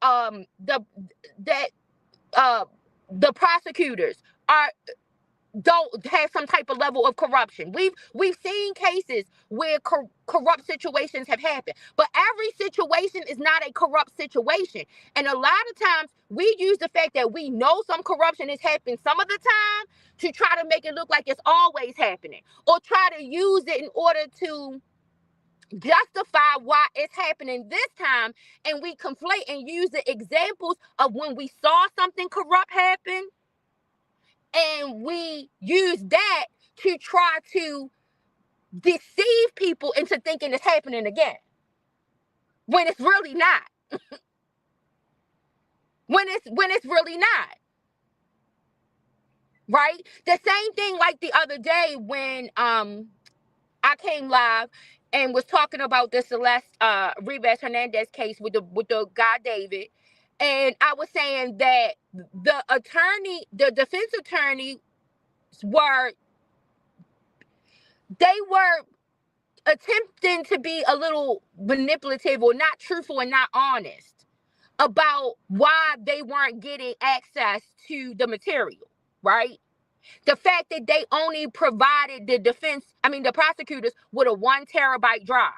the prosecutors are don't have some type of level of corruption. We've seen cases where corrupt situations have happened, but every situation is not a corrupt situation. And a lot of times we use the fact that we know some corruption is happening some of the time to try to make it look like it's always happening, or try to use it in order to justify why it's happening this time. And we conflate and use the examples of when we saw something corrupt happen, and we use that to try to deceive people into thinking it's happening again, when it's really not. when it's really not. Right? The same thing like the other day when I came live and was talking about the Celeste Rivas Hernandez case with the guy David. And I was saying that the defense attorney were attempting to be a little manipulative or not truthful and not honest about why they weren't getting access to the material, right? The fact that they only provided the prosecutors with a 1 terabyte drive,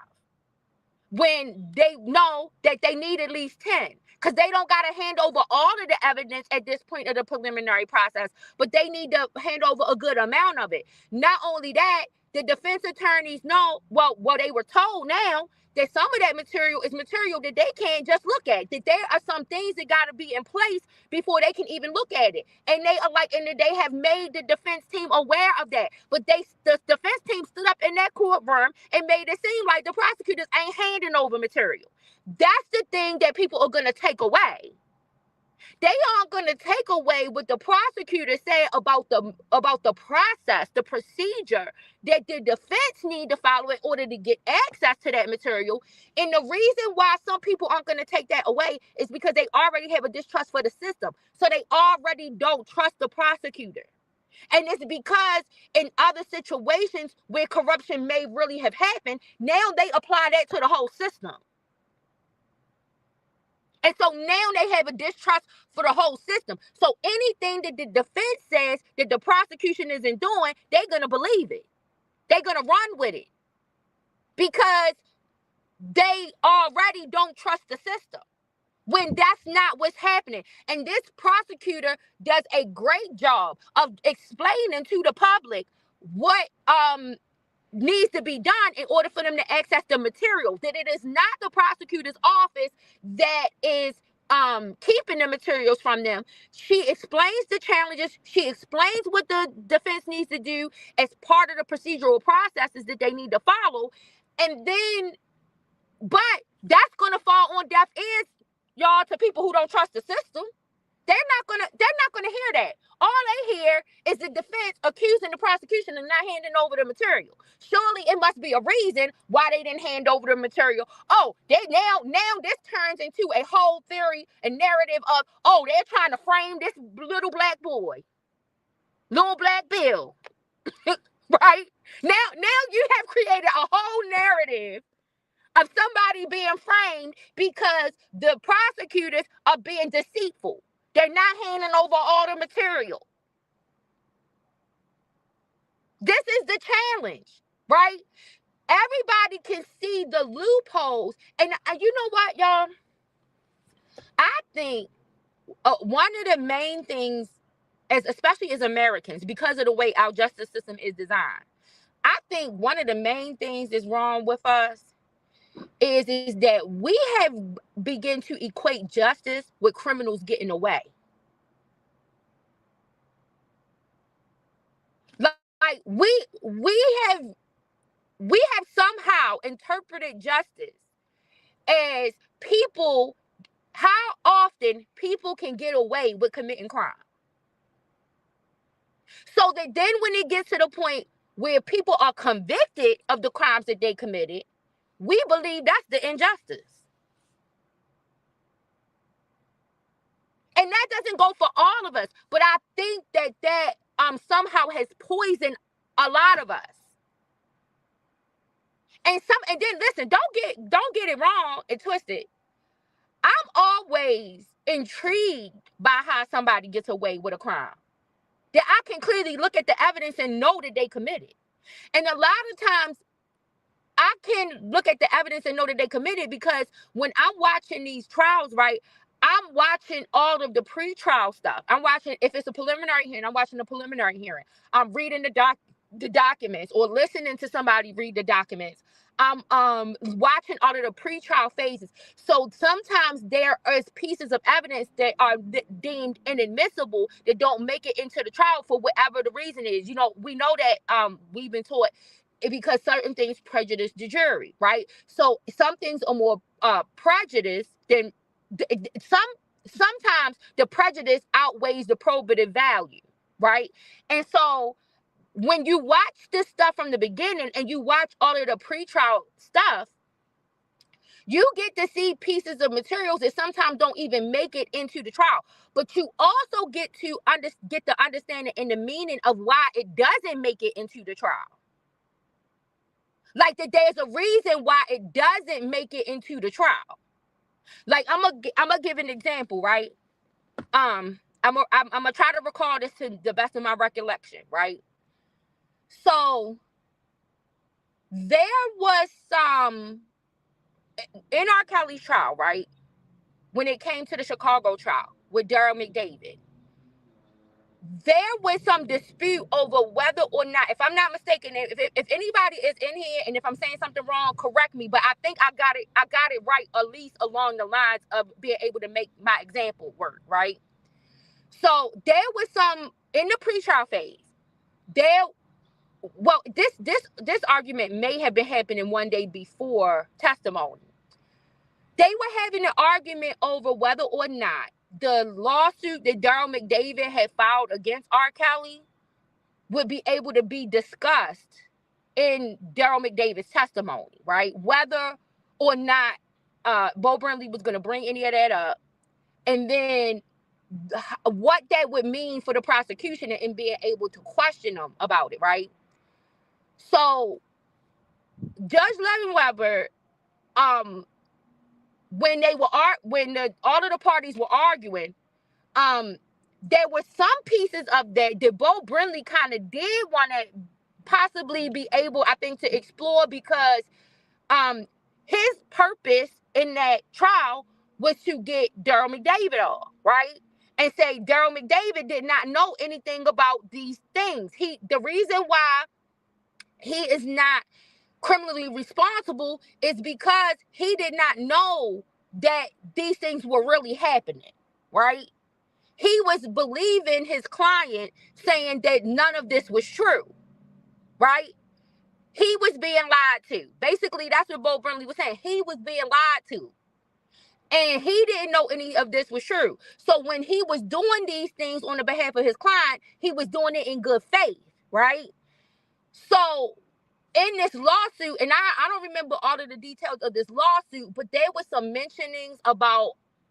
when they know that they need at least 10. Because they don't got to hand over all of the evidence at this point of the preliminary process, but they need to hand over a good amount of it. Not only that, the defense attorneys know, well, they were told now that some of that material is material that they can't just look at, that there are some things that got to be in place before they can even look at it. And they have made the defense team aware of that. But the defense team stood up in that courtroom and made it seem like the prosecutors ain't handing over material. That's the thing that people are going to take away. They aren't going to take away what the prosecutor said about the process, the procedure that the defense need to follow in order to get access to that material. And the reason why some people aren't going to take that away is because they already have a distrust for the system. So they already don't trust the prosecutor. And it's because in other situations where corruption may really have happened, now they apply that to the whole system. And so now they have a distrust for the whole system. So anything that the defense says that the prosecution isn't doing, they're going to believe it. They're going to run with it. Because they already don't trust the system, when that's not what's happening. And this prosecutor does a great job of explaining to the public what needs to be done in order for them to access the material. That it is not the prosecutor's office that is keeping the materials from them. She explains the challenges. She explains what the defense needs to do as part of the procedural processes that they need to follow. And then, but that's going to fall on deaf ears, y'all, to people who don't trust the system. They're not gonna hear that. All they hear is the defense accusing the prosecution of not handing over the material. Surely it must be a reason why they didn't hand over the material. Oh, they now this turns into a whole theory and narrative of, oh, they're trying to frame this little black boy, little black Bill, right? Now you have created a whole narrative of somebody being framed because the prosecutors are being deceitful. They're not handing over all the material. This is the challenge, right? Everybody can see the loopholes. And you know what, y'all? I think one of the main things, especially as Americans, because of the way our justice system is designed, I think one of the main things that's wrong with us is that we have begun to equate justice with criminals getting away. Like we have somehow interpreted justice as people how often people can get away with committing crime. So that then when it gets to the point where people are convicted of the crimes that they committed, we believe that's the injustice. And that doesn't go for all of us, but I think that somehow has poisoned a lot of us. And then listen, don't get it wrong and twisted. I'm always intrigued by how somebody gets away with a crime that I can clearly look at the evidence and know that they committed. And a lot of times I can look at the evidence and know that they committed because when I'm watching these trials, right, I'm watching all of the pre-trial stuff. I'm watching, if it's a preliminary hearing, I'm watching the preliminary hearing. I'm reading the documents or listening to somebody read the documents. I'm watching all of the pre-trial phases. So sometimes there is pieces of evidence that are deemed inadmissible that don't make it into the trial for whatever the reason is. You know, we know that we've been taught because certain things prejudice the jury, right? So some things are more prejudiced than sometimes the prejudice outweighs the probative value, right? And so when you watch this stuff from the beginning and you watch all of the pretrial stuff, you get to see pieces of materials that sometimes don't even make it into the trial. But you also get to get the understanding and the meaning of why it doesn't make it into the trial. Like that there's a reason why it doesn't make it into the trial. Like I'm gonna give an example, right? I'm gonna try to recall this to the best of my recollection, right? So there was some in R. Kelly's trial, right? When it came to the Chicago trial with Daryl McDavid, there was some dispute over whether or not, if I'm not mistaken, if anybody is in here and if I'm saying something wrong, correct me. But I think I got it right, at least along the lines of being able to make my example work, right? So there was some in the pre-trial phase. This argument may have been happening one day before testimony. They were having an argument over whether or not the lawsuit that Daryl McDavid had filed against R. Kelly would be able to be discussed in Daryl McDavid's testimony, right? Whether or not Bo Burnley was going to bring any of that up, and then what that would mean for the prosecution and being able to question them about it, right? So Judge Levin Weber, when all of the parties were arguing, there were some pieces of that Bo Burnley kind of did want to possibly be able, I think, to explore because his purpose in that trial was to get Daryl McDavid off, right? And say Daryl McDavid did not know anything about these things. The reason why he is not criminally responsible is because he did not know that these things were really happening, right? He was believing his client saying that none of this was true, right? He was being lied to. Basically, that's what Bo Burnley was saying. He was being lied to. And he didn't know any of this was true. So when he was doing these things on the behalf of his client, he was doing it in good faith, right? So in this lawsuit, and I don't remember all of the details of this lawsuit, but there was some mentionings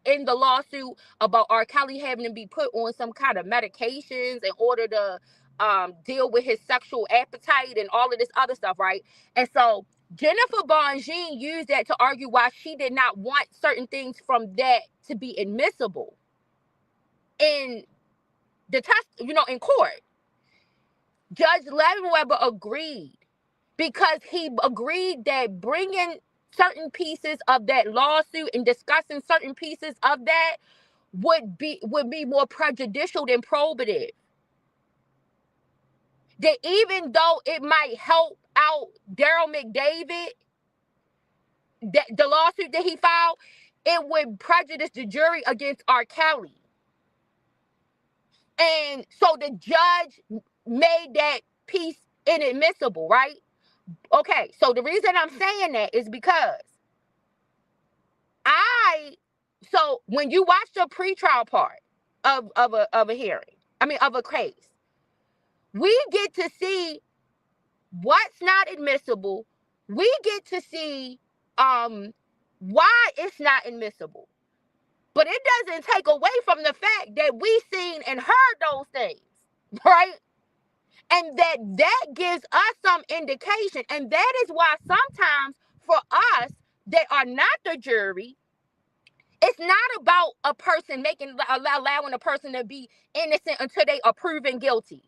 in the lawsuit about R. Kelly having to be put on some kind of medications in order to deal with his sexual appetite and all of this other stuff, right? And so Jennifer Bongine used that to argue why she did not want certain things from that to be admissible in the test, in court. Judge Levin Weber agreed because he agreed that bringing certain pieces of that lawsuit and discussing certain pieces of that would be more prejudicial than probative. That even though it might help out Daryl McDavid, the lawsuit that he filed, it would prejudice the jury against R. Kelly. And so the judge made that piece inadmissible, right? Okay, so the reason I'm saying that is because I So when you watch the pretrial part of a hearing, of a case, we get to see what's not admissible. We get to see why it's not admissible. But it doesn't take away from the fact that we seen and heard those things, right? And that gives us some indication. And that is why sometimes for us that are not the jury, it's not about a person allowing a person to be innocent until they are proven guilty.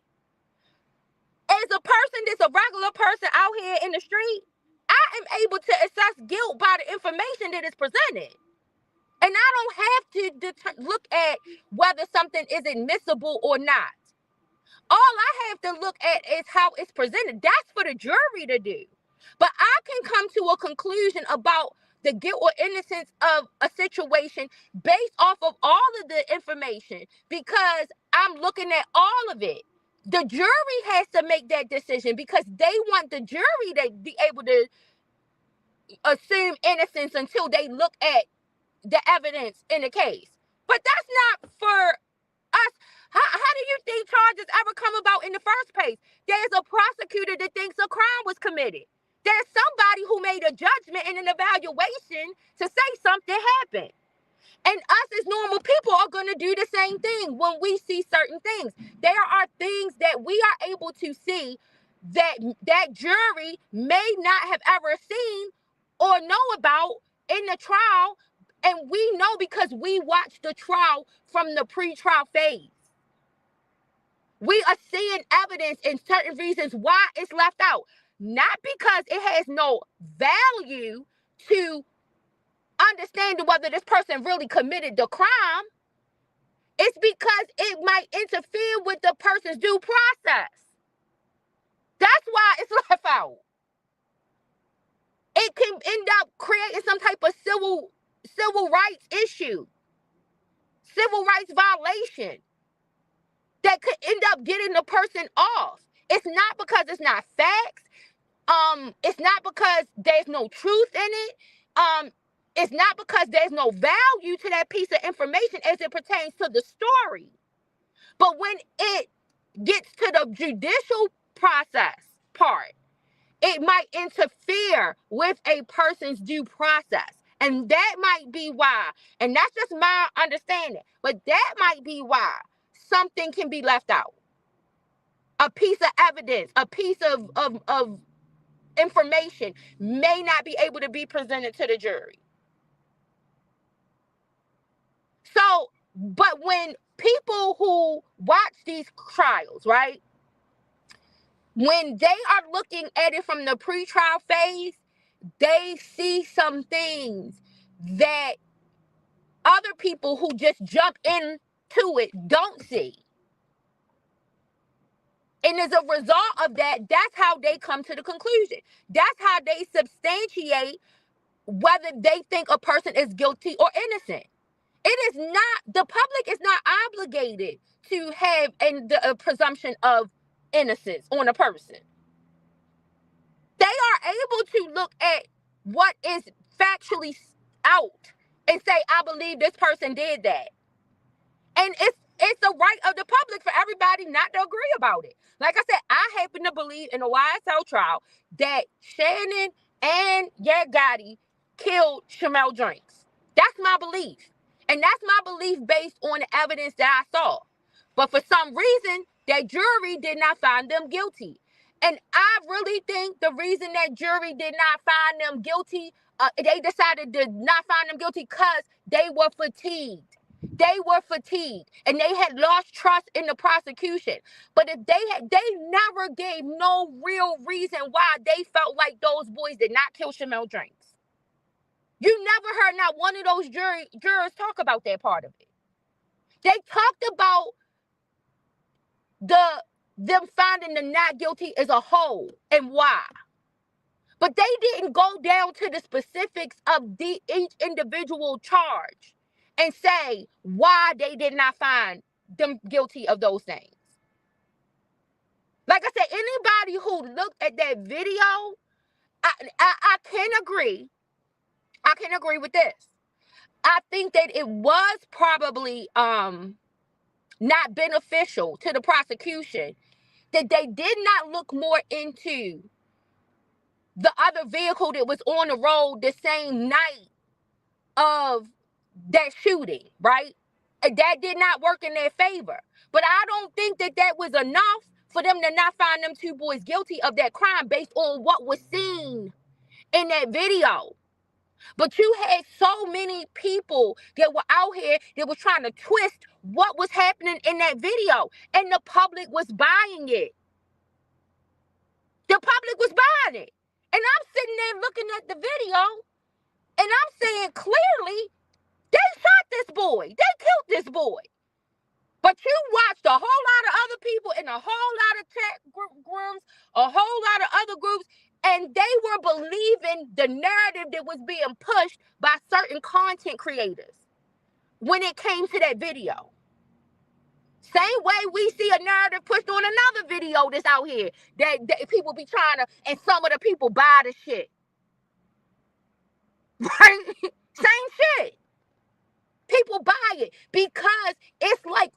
As a person that's a regular person out here in the street, I am able to assess guilt by the information that is presented. And I don't have to look at whether something is admissible or not. All I have to look at is how it's presented. That's for the jury to do. But I can come to a conclusion about the guilt or innocence of a situation based off of all of the information because I'm looking at all of it. The jury has to make that decision because they want the jury to be able to assume innocence until they look at the evidence in the case. But that's not for us. How do you think charges ever come about in the first place? There's a prosecutor that thinks a crime was committed. There's somebody who made a judgment and an evaluation to say something happened. And us as normal people are going to do the same thing when we see certain things. There are things that we are able to see that jury may not have ever seen or know about in the trial. And we know because we watched the trial from the pre-trial phase. We are seeing evidence and certain reasons why it's left out. Not because it has no value to understanding whether this person really committed the crime. It's because it might interfere with the person's due process. That's why it's left out. It can end up creating some type of civil rights issue, civil rights violation that could end up getting the person off. It's not because it's not facts. It's not because there's no truth in it. It's not because there's no value to that piece of information as it pertains to the story. But when it gets to the judicial process part, it might interfere with a person's due process. And that might be why, and that's just my understanding, but that might be why something can be left out. A piece of evidence, a piece of information may not be able to be presented to the jury. So, but when people who watch these trials, right, when they are looking at it from the pre-trial phase, they see some things that other people who just jump into it don't see. And as a result of that, that's how they come to the conclusion. That's how they substantiate whether they think a person is guilty or innocent. It is not, the public is not obligated to have a presumption of innocence on a person. They are able to look at what is factually out and say, I believe this person did that. And it's the right of the public for everybody not to agree about it. Like I said, I happen to believe in the YSL trial that Shannon and Yer Gotti killed Shamel Drinks. That's my belief. And that's my belief based on the evidence that I saw. But for some reason, that jury did not find them guilty. And I really think the reason that jury did not find them guilty, they decided to not find them guilty because they were fatigued. They were fatigued and they had lost trust in the prosecution. But if they never gave no real reason why they felt like those boys did not kill Shamel Drinks. You never heard not one of those jurors talk about that part of it. They talked about them finding them not guilty as a whole and why. But they didn't go down to the specifics of each individual charge and say why they did not find them guilty of those things. Like I said, anybody who looked at that video, I can agree. I can agree with this. I think that it was probably not beneficial to the prosecution that they did not look more into the other vehicle that was on the road the same night of that shooting, right? That did not work in their favor. But I don't think that that was enough for them to not find them two boys guilty of that crime based on what was seen in that video. But you had so many people that were out here that was trying to twist what was happening in that video, and the public was buying it. The public was buying it. And I'm sitting there looking at the video, and I'm saying clearly, they shot this boy. They killed this boy. But you watched a whole lot of other people in a whole lot of chat groups, a whole lot of other groups, and they were believing the narrative that was being pushed by certain content creators when it came to that video. Same way we see a narrative pushed on another video that's out here that people be trying to, and some of the people buy the shit. Right? Same shit. People buy it because it's like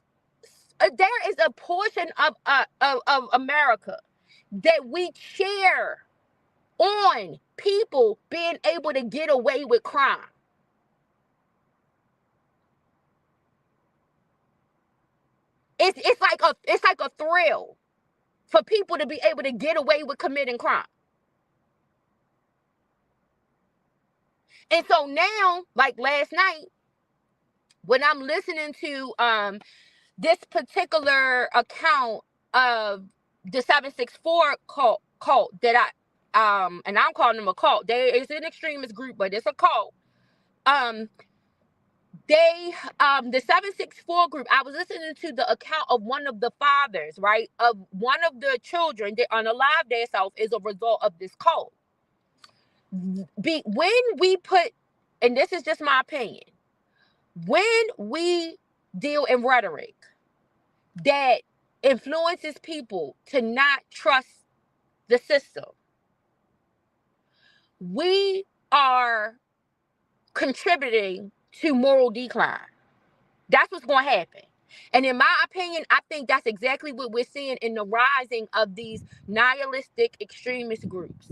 there is a portion of America that we cheer on people being able to get away with crime. It's like a thrill for people to be able to get away with committing crime. And so now, like last night, when I'm listening to this particular account of the 764 cult that and I'm calling them a cult. It's an extremist group, but it's a cult. The 764 group, I was listening to the account of one of the fathers, right, of one of the children that unalived themselves as a result of this cult. When we put, and this is just my opinion, when we deal in rhetoric that influences people to not trust the system, we are contributing to moral decline. That's what's going to happen. And in my opinion, I think that's exactly what we're seeing in the rising of these nihilistic extremist groups.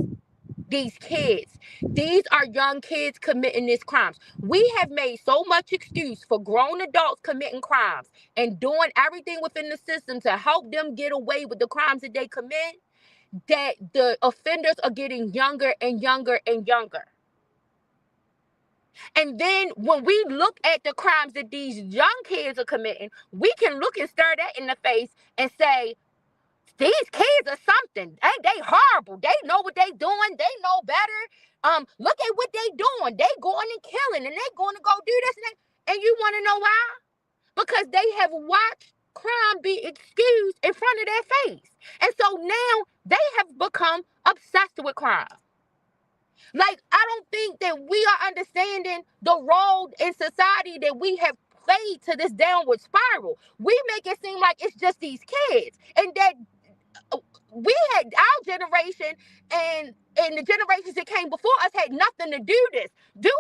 These kids, these are young kids committing these crimes. We have made so much excuse for grown adults committing crimes and doing everything within the system to help them get away with the crimes that they commit, that the offenders are getting younger and younger and younger. And then when we look at the crimes that these young kids are committing, we can look and stare that in the face and say, these kids are something. They horrible. They know what they doing. They know better. Look at what they doing. They going and killing, and they going to go do this. And you want to know why? Because they have watched crime be excused in front of their face. And so now they have become obsessed with crime. Like, I don't think that we are understanding the role in society that we have played to this downward spiral. We make it seem like it's just these kids, and that we had our generation and the generations that came before us had nothing to do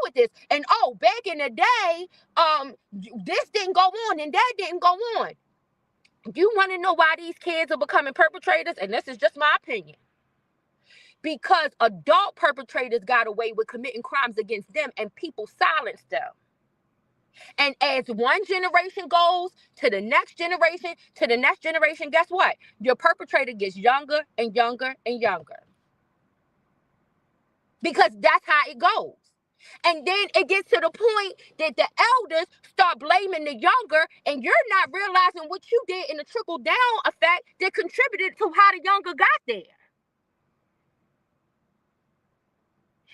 with this. And back in the day, this didn't go on and that didn't go on. You want to know why these kids are becoming perpetrators? And this is just my opinion. Because adult perpetrators got away with committing crimes against them and people silenced them. And as one generation goes to the next generation, guess what? Your perpetrator gets younger and younger and younger. Because that's how it goes. And then it gets to the point that the elders start blaming the younger, and you're not realizing what you did in the trickle-down effect that contributed to how the younger got there.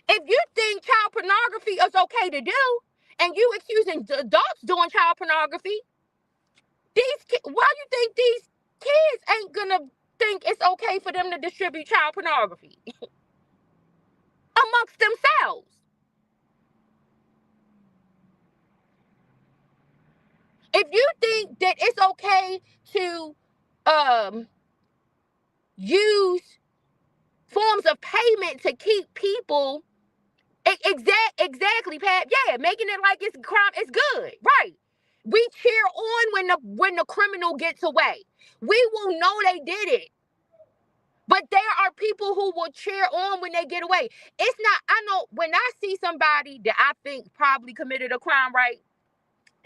If you think child pornography is okay to do, and you accusing adults doing child pornography, why you think these kids ain't gonna think it's okay for them to distribute child pornography amongst themselves? If you think that it's okay to use forms of payment to keep people Exactly, Pat. Yeah, making it like it's crime is good, right? We cheer on when the criminal gets away. We will know they did it. But there are people who will cheer on when they get away. It's not, I know when I see somebody that I think probably committed a crime, right,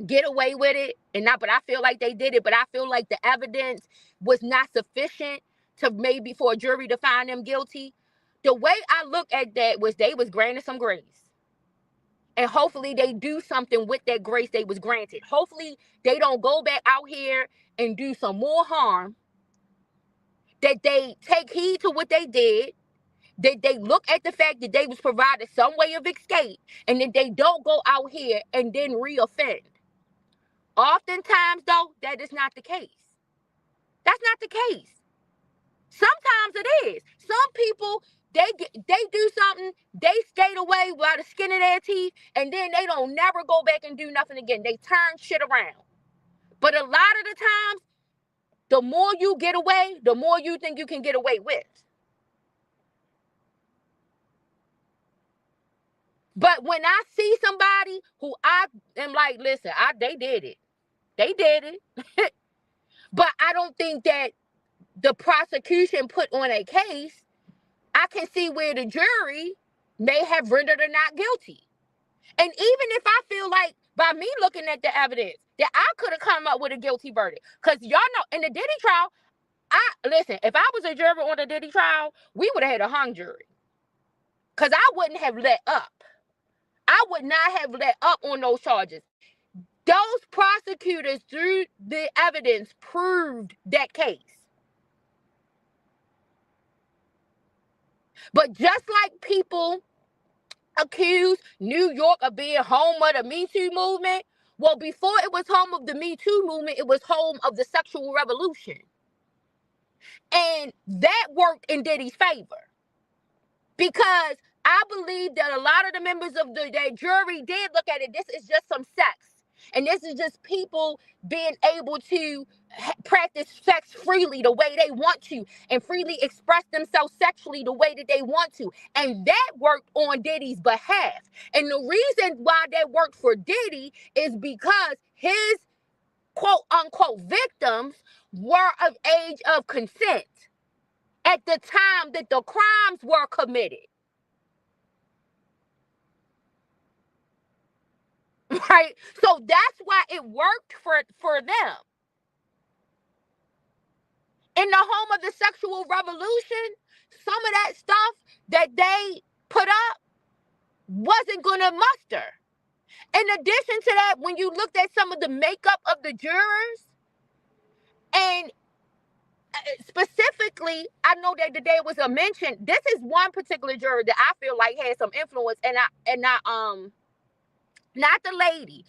get away with it, and not, but I feel like they did it, but I feel like the evidence was not sufficient to maybe for a jury to find them guilty. The way I look at that was they was granted some grace. And hopefully they do something with that grace they was granted. Hopefully they don't go back out here and do some more harm. That they take heed to what they did. That they look at the fact that they was provided some way of escape. And that they don't go out here and then reoffend. Oftentimes, though, that is not the case. That's not the case. Sometimes it is. Some people, they do something, they skate away by the skin of their teeth, and then they don't never go back and do nothing again. They turn shit around. But a lot of the times, the more you get away, the more you think you can get away with. But when I see somebody who I am like, listen, they did it. They did it. But I don't think that the prosecution put on a case. I can see where the jury may have rendered her not guilty. And even if I feel like by me looking at the evidence that I could have come up with a guilty verdict. Because y'all know in the Diddy trial, listen, if I was a juror on the Diddy trial, we would have had a hung jury. Because I wouldn't have let up. I would not have let up on those charges. Those prosecutors, through the evidence, proved that case. But just like people accuse New York of being home of the Me Too movement, well, before it was home of the Me Too movement, it was home of the sexual revolution. And that worked in Diddy's favor. Because I believe that a lot of the members of that jury did look at it. This is just some sex. And this is just people being able to practice sex freely the way they want to and freely express themselves sexually the way that they want to. And that worked on Diddy's behalf. And the reason why that worked for Diddy is because his quote unquote victims were of age of consent at the time that the crimes were committed. Right? So that's why it worked for them. In the home of the sexual revolution, some of that stuff that they put up wasn't going to muster. In addition to that, when you looked at some of the makeup of the jurors, and specifically, I know that today was a mention. This is one particular juror that I feel like had some influence, and not the lady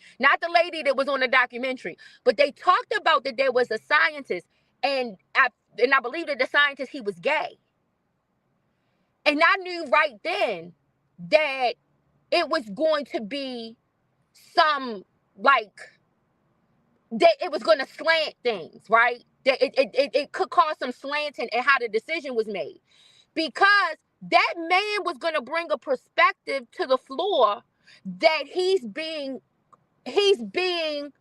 that was on the documentary, but they talked about that there was a scientist, and I believe that the scientist, he was gay. And I knew right then that it was going to be some, like, that it was going to slant things, right? That it could cause some slanting in how the decision was made. Because that man was going to bring a perspective to the floor that he's being made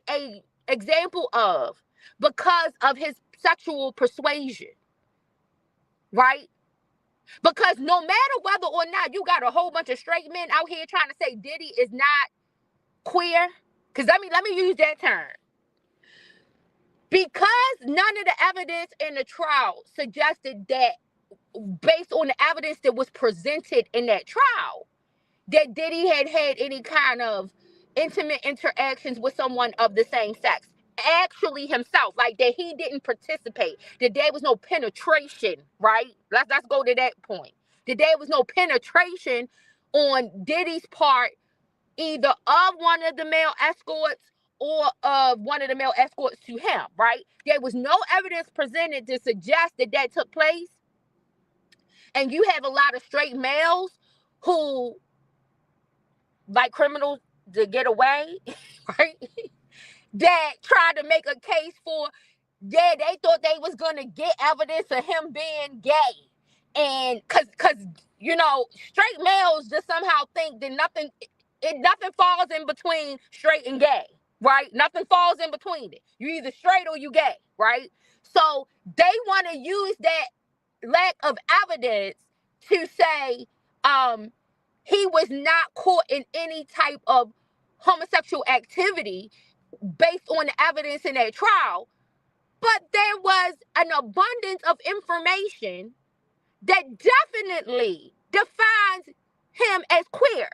a example of because of his sexual persuasion, right? Because no matter whether or not you got a whole bunch of straight men out here trying to say Diddy is not queer, because let me use that term. Because none of the evidence in the trial suggested that, based on the evidence that was presented in that trial, that Diddy had any kind of intimate interactions with someone of the same sex. Actually himself, like that he didn't participate, that there was no penetration, right? Let's go to that point. That there was no penetration on Diddy's part, either of one of the male escorts or of one of the male escorts to him, right? There was no evidence presented to suggest that took place. And you have a lot of straight males who like criminals to get away, right? That tried to make a case for, they thought they was going to get evidence of him being gay. And cause straight males just somehow think that nothing falls in between straight and gay, right? Nothing falls in between it. You either straight or you gay, right? So they want to use that lack of evidence to say he was not caught in any type of homosexual activity based on the evidence in that trial. But there was an abundance of information that definitely defines him as queer.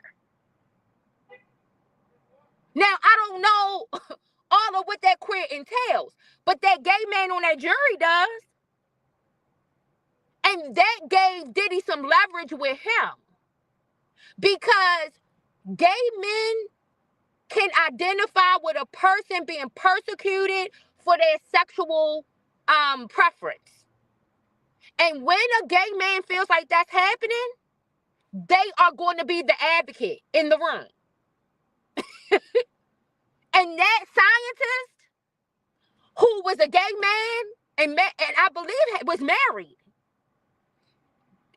Now, I don't know all of what that queer entails, but that gay man on that jury does. And that gave Diddy some leverage with him, because gay men can identify with a person being persecuted for their sexual preference. And when a gay man feels like that's happening, they are going to be the advocate in the room. And that scientist, who was a gay man and I believe was married,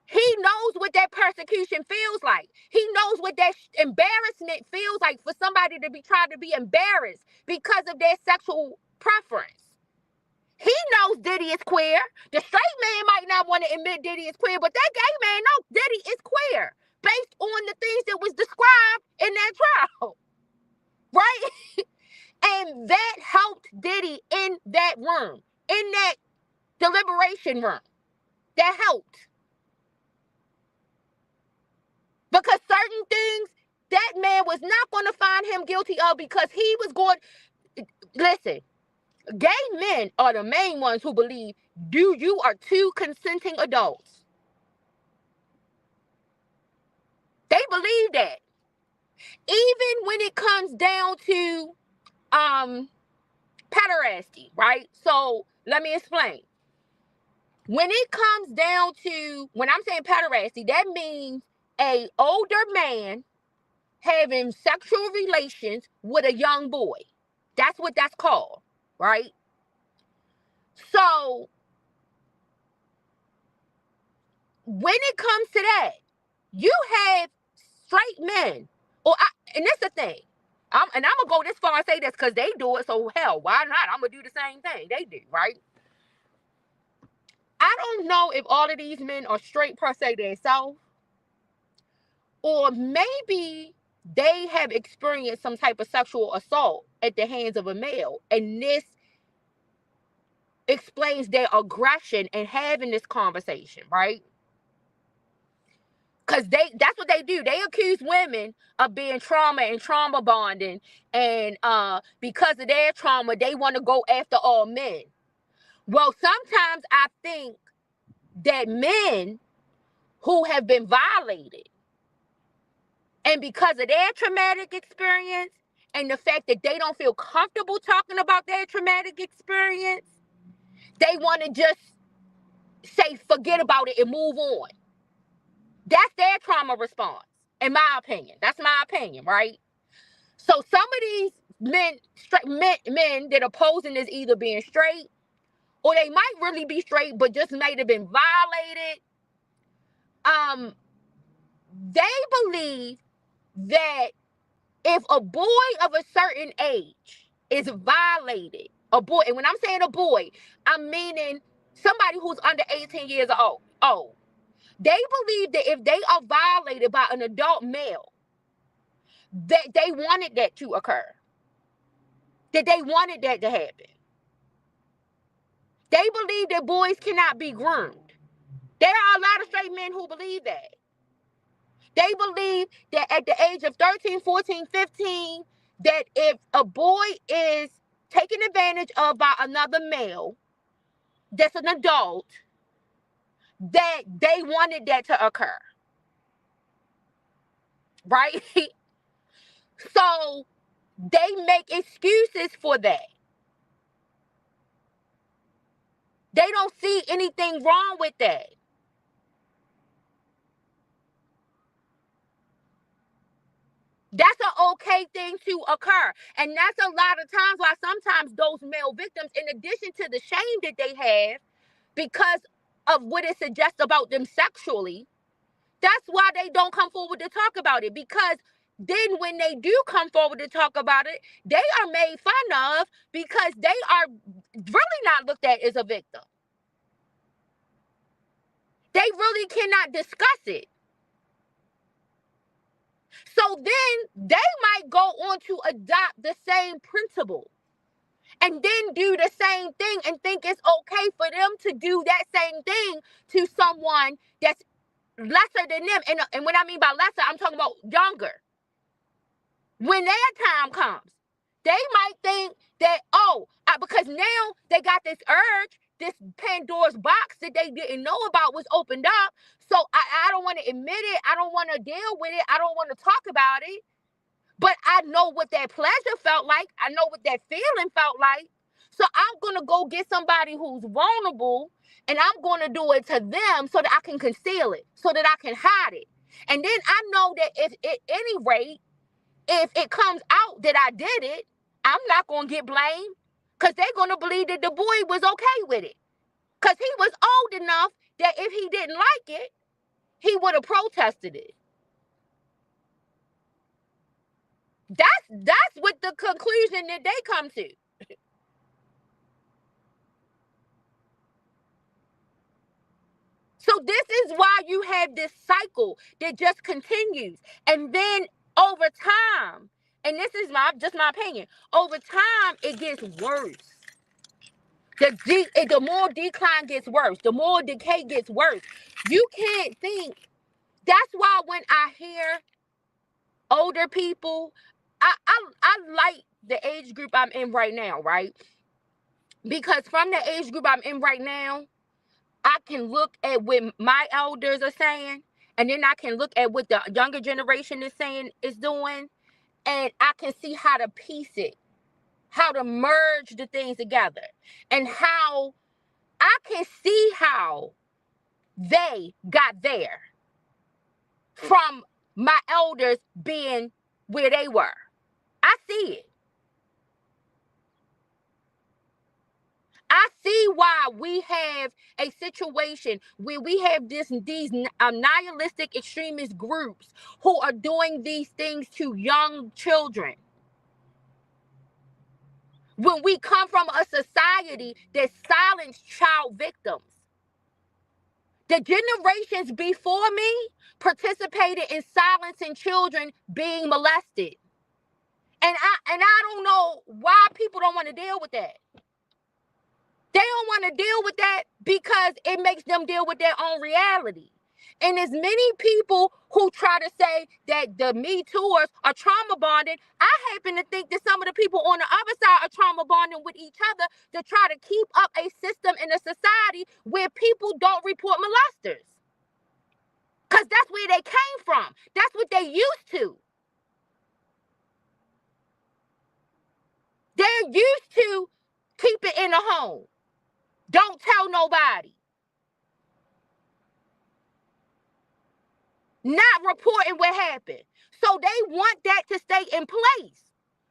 he knows what that persecution feels like. He knows what that embarrassment feels like for somebody to be trying to be embarrassed because of their sexual preference. He knows Diddy is queer. The straight man might not want to admit Diddy is queer, but that gay man knows Diddy is queer based on the things that was described in that trial, right? And that helped Diddy in that room, in that deliberation room. That helped. Because certain things that man was not going to find him guilty of, because he was going... Listen, gay men are the main ones who believe you are two consenting adults. They believe that. Even when it comes down to pederasty, right? So let me explain. When it comes down to, when I'm saying pederasty, that means a older man having sexual relations with a young boy. That's what that's called, right? So when it comes to that, you have straight men, and that's the thing. I'm gonna go this far and say this because they do it, so hell, why not? I'm gonna do the same thing they do, right? I don't know if all of these men are straight per se themselves, or maybe they have experienced some type of sexual assault at the hands of a male, and this explains their aggression in having this conversation, right? Because that's what they do. They accuse women of being trauma and trauma bonding, and because of their trauma, they want to go after all men. Well, sometimes I think that men who have been violated, and because of their traumatic experience and the fact that they don't feel comfortable talking about their traumatic experience, they want to just say, forget about it and move on. That's their trauma response, in my opinion. That's my opinion, right? So some of these men that are posing as either being straight, or they might really be straight, but just might have been violated. They believe that if a boy of a certain age is violated, a boy, and when I'm saying a boy, I'm meaning somebody who's under 18 years old. They believe that if they are violated by an adult male, that they wanted that to occur. That they wanted that to happen. They believe that boys cannot be groomed. There are a lot of straight men who believe that. They believe that at the age of 13, 14, 15, that if a boy is taken advantage of by another male that's an adult, that they wanted that to occur. Right? So they make excuses for that. They don't see anything wrong with that. That's an okay thing to occur. And that's a lot of times why sometimes those male victims, in addition to the shame that they have, because of what it suggests about them sexually, that's why they don't come forward to talk about it. Because then when they do come forward to talk about it, they are made fun of because they are really not looked at as a victim. They really cannot discuss it. So then they might go on to adopt the same principle and then do the same thing and think it's okay for them to do that same thing to someone that's lesser than them. And when I mean by lesser, I'm talking about younger. When their time comes, they might think that, because now they got this urge, this Pandora's box that they didn't know about was opened up. So I don't want to admit it. I don't want to deal with it. I don't want to talk about it. But I know what that pleasure felt like. I know what that feeling felt like. So I'm going to go get somebody who's vulnerable, and I'm going to do it to them so that I can conceal it, so that I can hide it. And then I know that if at any rate, if it comes out that I did it, I'm not going to get blamed because they're going to believe that the boy was okay with it. Because he was old enough that if he didn't like it, he would have protested it. That's what the conclusion that they come to. So this is why you have this cycle that just continues. And then over time, and this is just my opinion, over time it gets worse. The more decline gets worse, the more decay gets worse. You can't think. That's why when I hear older people, I like the age group I'm in right now, right? Because from the age group I'm in right now, I can look at what my elders are saying, and then I can look at what the younger generation is saying, is doing, and I can see how to piece it, how to merge the things together, and how I can see how they got there from my elders being where they were. I see it. I see why we have a situation where we have these nihilistic extremist groups who are doing these things to young children. When we come from a society that silenced child victims. The generations before me participated in silencing children being molested. And I don't know why people don't want to deal with that. They don't want to deal with that because it makes them deal with their own reality. And as many people who try to say that the Me Tooers are trauma bonded, I happen to think that some of the people on the other side are trauma bonding with each other to try to keep up a system in a society where people don't report molesters. Because that's where they came from. That's what they used to. They're used to keep it in the home. Don't tell nobody. Not reporting what happened. So they want that to stay in place.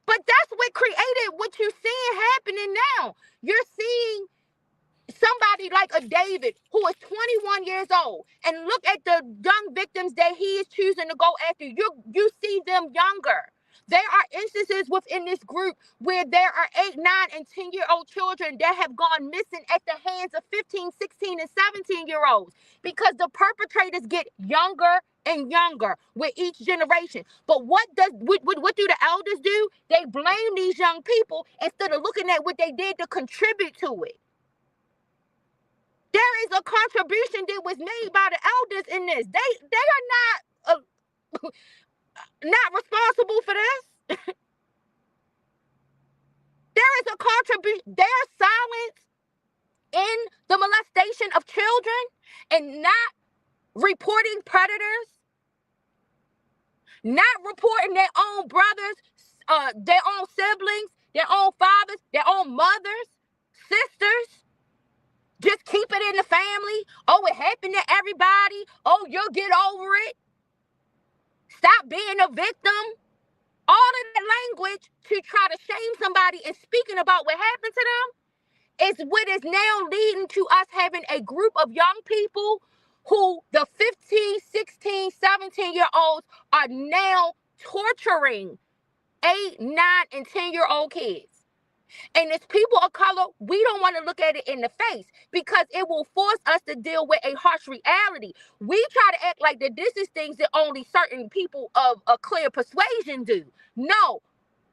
But that's what created what you're seeing happening now. You're seeing somebody like a David who is 21 years old, and look at the young victims that he is choosing to go after. You see them younger. There are instances within this group where there are 8, 9, and 10-year-old children that have gone missing at the hands of 15, 16, and 17-year-olds because the perpetrators get younger and younger with each generation. But what do the elders do? They blame these young people instead of looking at what they did to contribute to it. There is a contribution that was made by the elders in this. They are not responsible for this. There is a contribution. Their silence in the molestation of children and not reporting predators, not reporting their own brothers, their own siblings, their own fathers, their own mothers, sisters. Just keep it in the family. Oh, it happened to everybody. Oh, you'll get over it. Stop being a victim. All of that language to try to shame somebody and speaking about what happened to them is what is now leading to us having a group of young people who the 15, 16, 17-year-olds are now torturing 8, 9, and 10-year-old kids. And as people of color, we don't want to look at it in the face because it will force us to deal with a harsh reality. We try to act like that this is things that only certain people of a clear persuasion do. No,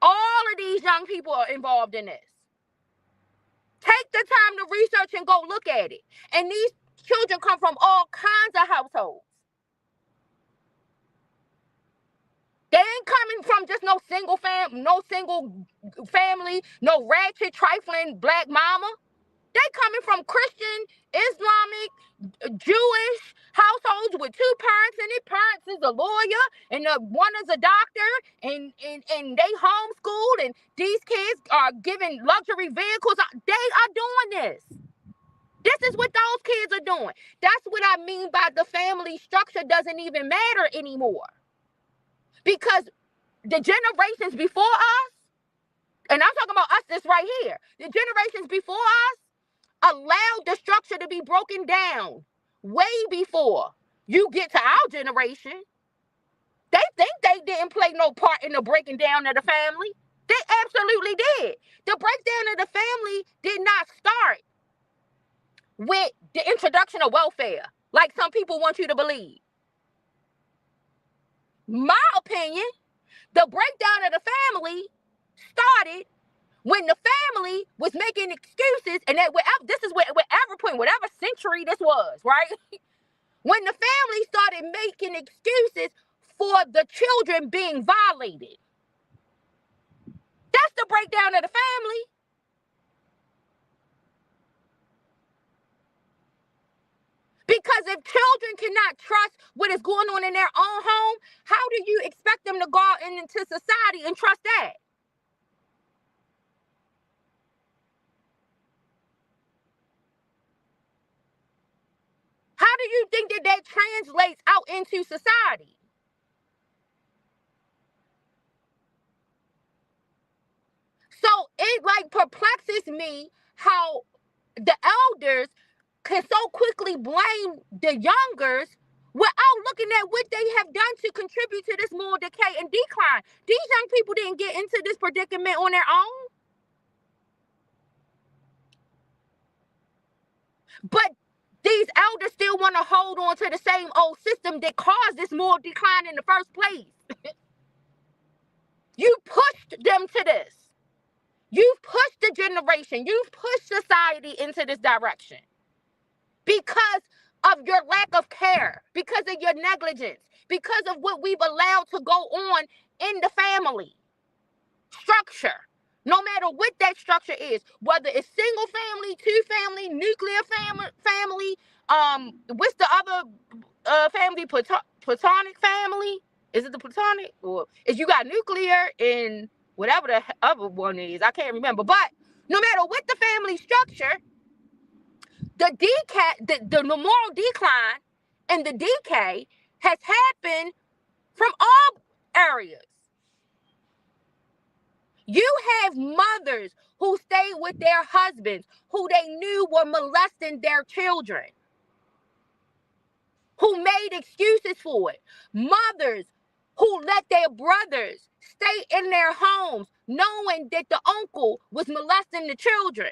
all of these young people are involved in this. Take the time to research and go look at it. And these children come from all kinds of households. They ain't coming from just no single family, no ratchet, trifling black mama. They coming from Christian, Islamic, Jewish households with 2 parents, and their parents is a lawyer, and one is a doctor, and they homeschooled, and these kids are given luxury vehicles. They are doing this. This is what those kids are doing. That's what I mean by the family structure doesn't even matter anymore. Because the generations before us, and I'm talking about us this right here, the generations before us allowed the structure to be broken down way before you get to our generation. They think they didn't play no part in the breaking down of the family. They absolutely did. The breakdown of the family did not start with the introduction of welfare, like some people want you to believe. My opinion, the breakdown of the family started when the family was making excuses, and that this is whatever point, whatever century this was, right? When the family started making excuses for the children being violated. That's the breakdown of the family. Because if children cannot trust what is going on in their own home, how do you expect them to go out into society and trust that? How do you think that translates out into society? So it like perplexes me how the elders can so quickly blame the youngers without looking at what they have done to contribute to this moral decay and decline. These young people didn't get into this predicament on their own. But these elders still want to hold on to the same old system that caused this moral decline in the first place. You pushed them to this. You've pushed the generation. You've pushed society into this direction because of your lack of care, because of your negligence, because of what we've allowed to go on in the family structure. No matter what that structure is, whether it's single family, 2-family, nuclear family, what's the other family, platonic family? Is it the platonic? Or if you got nuclear and whatever the other one is, I can't remember. But no matter what the family structure, the moral decline and the decay has happened from all areas. You have mothers who stayed with their husbands who they knew were molesting their children, who made excuses for it. Mothers who let their brothers stay in their homes knowing that the uncle was molesting the children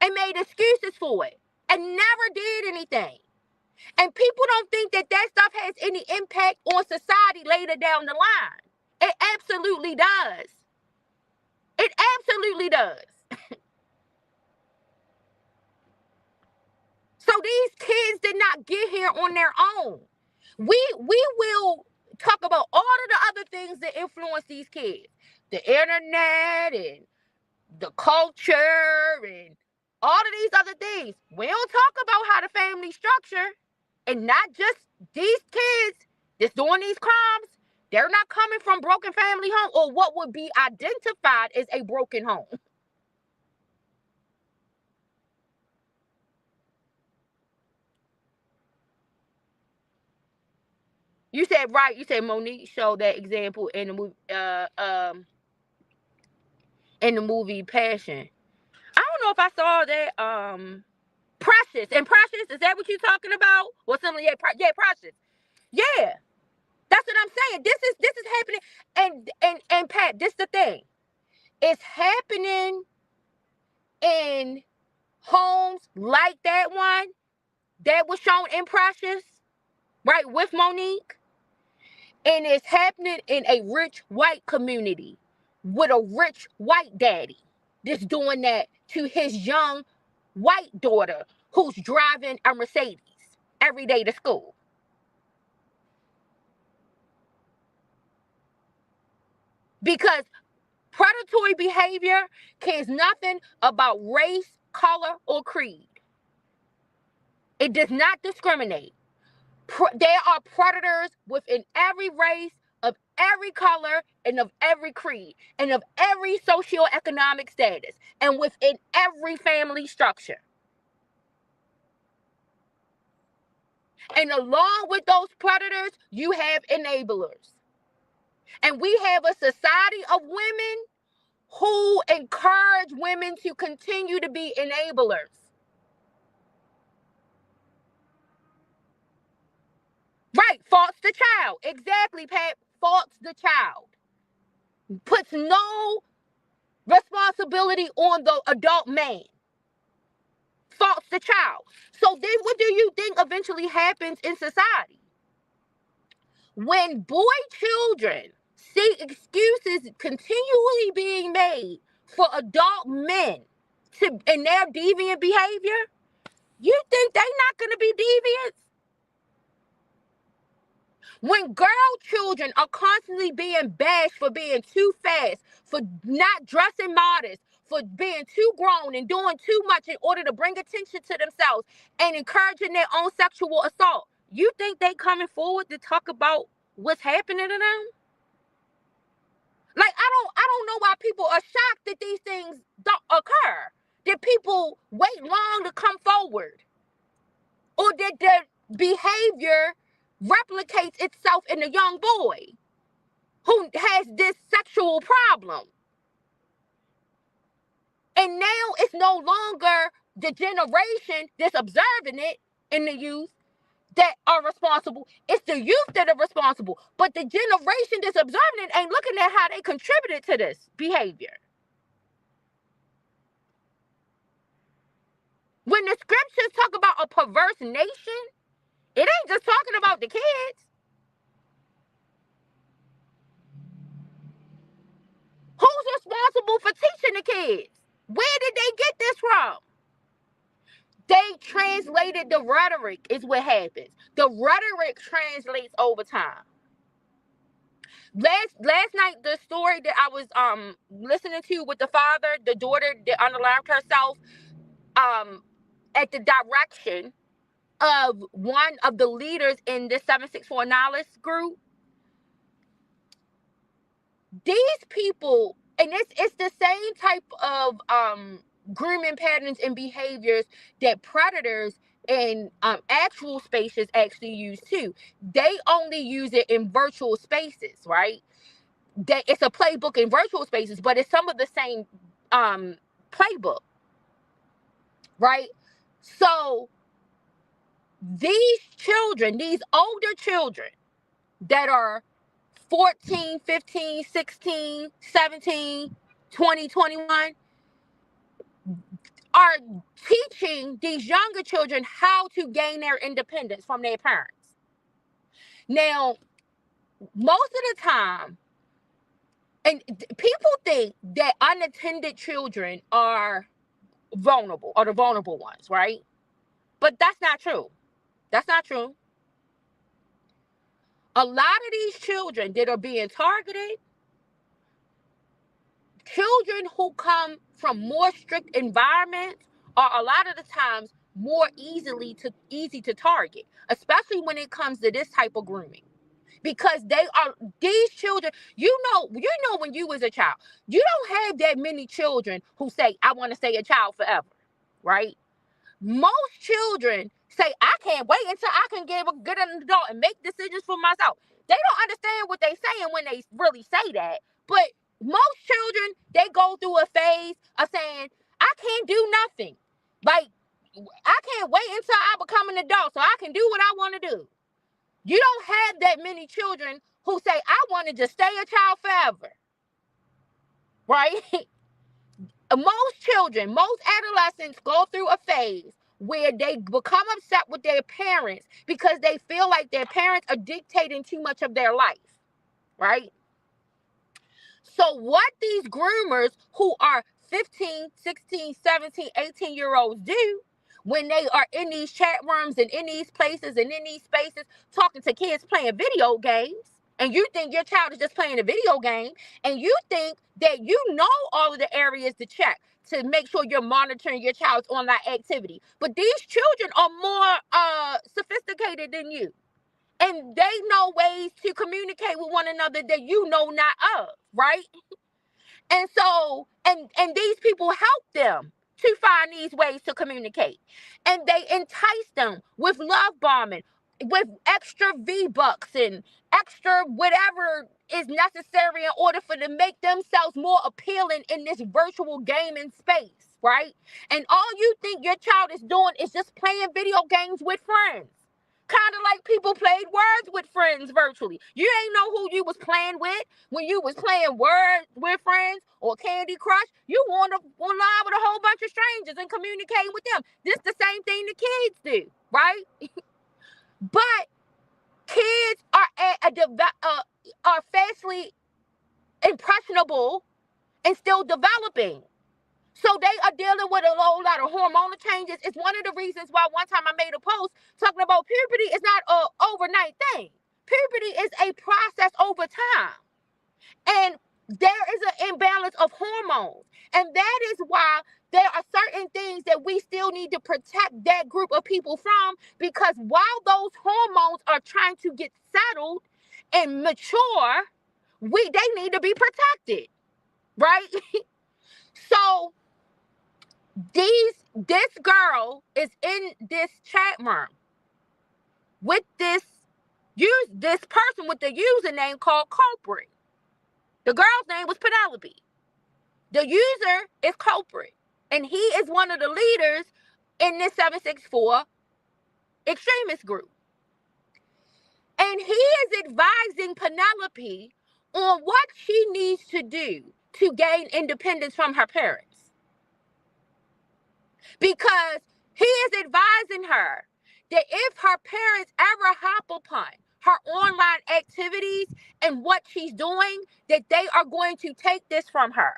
and made excuses for it and never did anything. And people don't think that stuff has any impact on society later down the line. It absolutely does. It absolutely does. So these kids did not get here on their own. We will talk about all of the other things that influence these kids. The internet and the culture and all of these other things. We don't talk about how the family structure, and not just these kids that's doing these crimes. They're not coming from broken family home or what would be identified as a broken home. You said right. You said Monique showed that example in the movie, in the movie Passion. I don't know if I saw that. Precious. And Precious, is that what you're talking about? Or something? Yeah, Precious. Yeah. That's what I'm saying. This is happening. And Pat, this the thing. It's happening in homes like that one that was shown in Precious, right, with Monique. And it's happening in a rich white community with a rich white daddy that's doing that to his young white daughter who's driving a Mercedes every day to school. Because predatory behavior cares nothing about race, color, or creed. It does not discriminate. There are predators within every race, of every color, and of every creed, and of every socioeconomic status, and within every family structure. And along with those predators, you have enablers. And we have a society of women who encourage women to continue to be enablers. Right, faults the child. Exactly, Pat. Faults the child. Puts no responsibility on the adult man. Faults the child. So then what do you think eventually happens in society? When boy children see excuses continually being made for adult men in their deviant behavior, you think they're not going to be deviant? When girl children are constantly being bashed for being too fast, for not dressing modest, for being too grown and doing too much in order to bring attention to themselves and encouraging their own sexual assault, you think they coming forward to talk about what's happening to them? Like, I don't know why people are shocked that these things don't occur. That people wait long to come forward. Or that their behavior replicates itself in a young boy who has this sexual problem. And now it's no longer the generation that's observing it in the youth that are responsible. It's the youth that are responsible. But the generation that's observing it ain't looking at how they contributed to this behavior. When the scriptures talk about a perverse nation, it ain't just talking about the kids. Who's responsible for teaching the kids? Where did they get this from? They translated the rhetoric is what happens. The rhetoric translates over time. Last night, the story that I was listening to with the father, the daughter that unalived herself at the direction of one of the leaders in the 764 Knowledge group. These people, and it's the same type of grooming patterns and behaviors that predators in actual spaces actually use too. They only use it in virtual spaces, right? It's a playbook in virtual spaces, but it's some of the same playbook, right? So these children, these older children that are 14, 15, 16, 17, 20, 21, are teaching these younger children how to gain their independence from their parents. Now, most of the time, and people think that unattended children are vulnerable, or the vulnerable ones, right? But that's not true. That's not true. A lot of these children that are being targeted, children who come from more strict environments, are a lot of the times more easy to target, especially when it comes to this type of grooming. Because these children, you know when you was a child, you don't have that many children who say, I want to stay a child forever, right? Most children say, I can't wait until I can get an adult and make decisions for myself. They don't understand what they're saying when they really say that. But most children, they go through a phase of saying, I I can't do nothing. Like, I can't wait until I become an adult so I can do what I want to do. You don't have that many children who say, I want to just stay a child forever. Right? Most children, most adolescents go through a phase where they become upset with their parents because they feel like their parents are dictating too much of their life. Right? So what these groomers who are 15, 16, 17, 18-year-olds do when they are in these chat rooms and in these places and in these spaces talking to kids playing video games, and you think your child is just playing a video game, and you think that you know all of the areas to check to make sure you're monitoring your child's online activity. But these children are more sophisticated than you. And they know ways to communicate with one another that you know not of, right? And so, and these people help them to find these ways to communicate. And they entice them with love bombing, with extra V-Bucks and extra whatever is necessary in order for them to make themselves more appealing in this virtual gaming space, right? And all you think your child is doing is just playing video games with friends. Kind of like people played Words with Friends virtually. You ain't know who you was playing with when you was playing Words with Friends or Candy Crush. You on online with a whole bunch of strangers and communicating with them. This the same thing the kids do, right? But kids are fastly impressionable and still developing. So they are dealing with a whole lot of hormonal changes. It's one of the reasons why one time I made a post talking about puberty is not an overnight thing. Puberty is a process over time. And there is an imbalance of hormones. And that is why there are certain things that we still need to protect that group of people from, because while those hormones are trying to get settled and mature, they need to be protected, right? So this girl is in this chat room with this person with the username called Culprit. The girl's name was Penelope. The user is Culprit, and he is one of the leaders in this 764 extremist group. And he is advising Penelope on what she needs to do to gain independence from her parents. Because he is advising her that if her parents ever hop upon her online activities and what she's doing, that they are going to take this from her.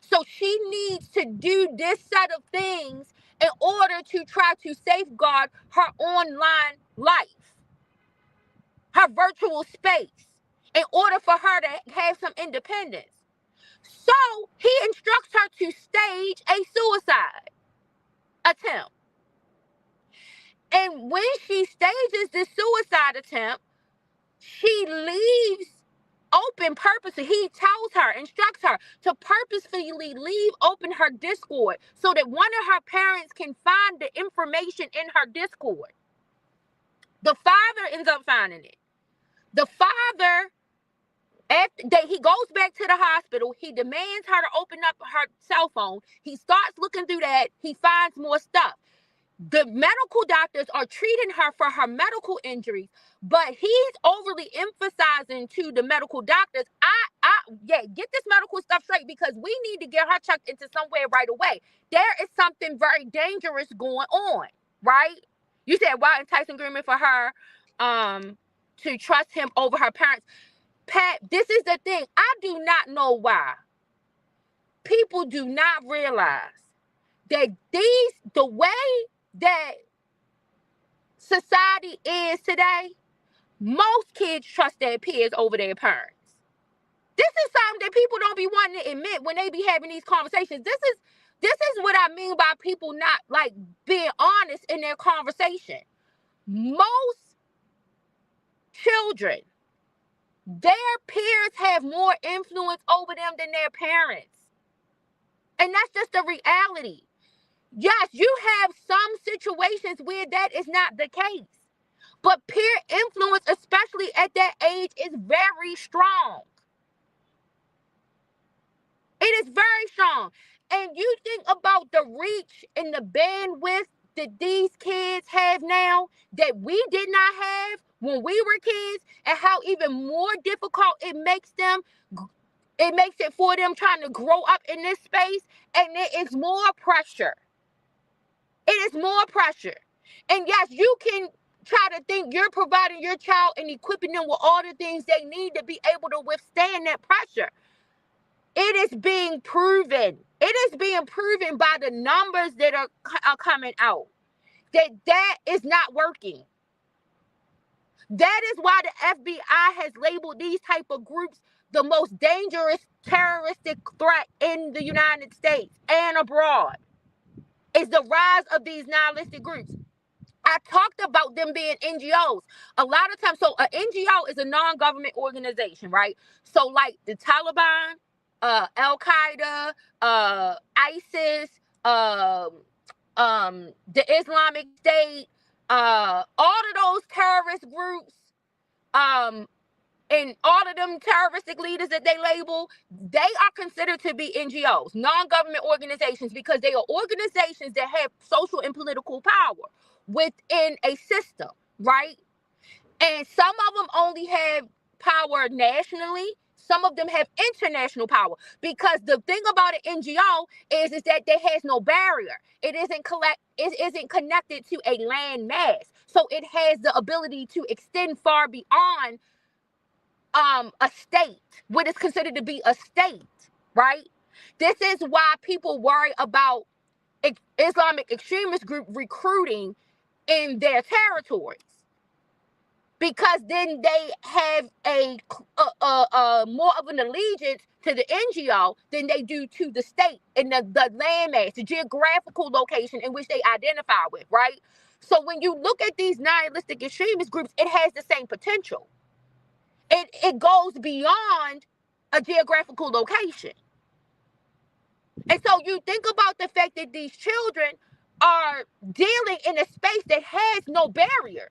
So she needs to do this set of things in order to try to safeguard her online life, her virtual space, in order for her to have some independence. So he instructs her to stage a suicide attempt. And when she stages this suicide attempt, she leaves open purposely. He tells her, instructs her to purposefully leave open her Discord so that one of her parents can find the information in her Discord. The father ends up finding it. The father, after he goes back to the hospital, he demands her to open up her cell phone. He starts looking through that. He finds more stuff. The medical doctors are treating her for her medical injuries, but he's overly emphasizing to the medical doctors, get this medical stuff straight, because we need to get her checked into somewhere right away. There is something very dangerous going on, right? You said, why enticing agreement for her to trust him over her parents. Pat, this is the thing. I do not know why people do not realize that the way that society is today, most kids trust their peers over their parents. This is something that people don't be wanting to admit when they be having these conversations. This is what I mean by people not like being honest in their conversation. Most children, their peers have more influence over them than their parents. And that's just the reality. Yes, you have some situations where that is not the case. But peer influence, especially at that age, is very strong. It is very strong. And you think about the reach and the bandwidth that these kids have now that we did not have when we were kids, and how even more difficult it makes it for them trying to grow up in this space. And it is more pressure. It is more pressure. And yes, you can try to think you're providing your child and equipping them with all the things they need to be able to withstand that pressure. It is being proven. It is being proven by the numbers that are coming out that is not working. That is why the FBI has labeled these type of groups the most dangerous terroristic threat in the United States and abroad. Is the rise of these nihilistic groups. I talked about them being NGOs. A lot of times, so an NGO is a non-government organization, right? So like the Taliban, Al-Qaeda, ISIS, the Islamic State, all of those terrorist groups, and all of them terroristic leaders that they label, they are considered to be NGOs, non-government organizations, because they are organizations that have social and political power within a system, right? And some of them only have power nationally. Some of them have international power, because the thing about an NGO is that it has no barrier. It isn't connected to a land mass. So it has the ability to extend far beyond a state, what is considered to be a state, right? This is why people worry about Islamic extremist group recruiting in their territories, because then they have a more of an allegiance to the NGO than they do to the state and the landmass, the geographical location in which they identify with, right? So when you look at these nihilistic extremist groups, it has the same potential. It goes beyond a geographical location. And so you think about the fact that these children are dealing in a space that has no barriers,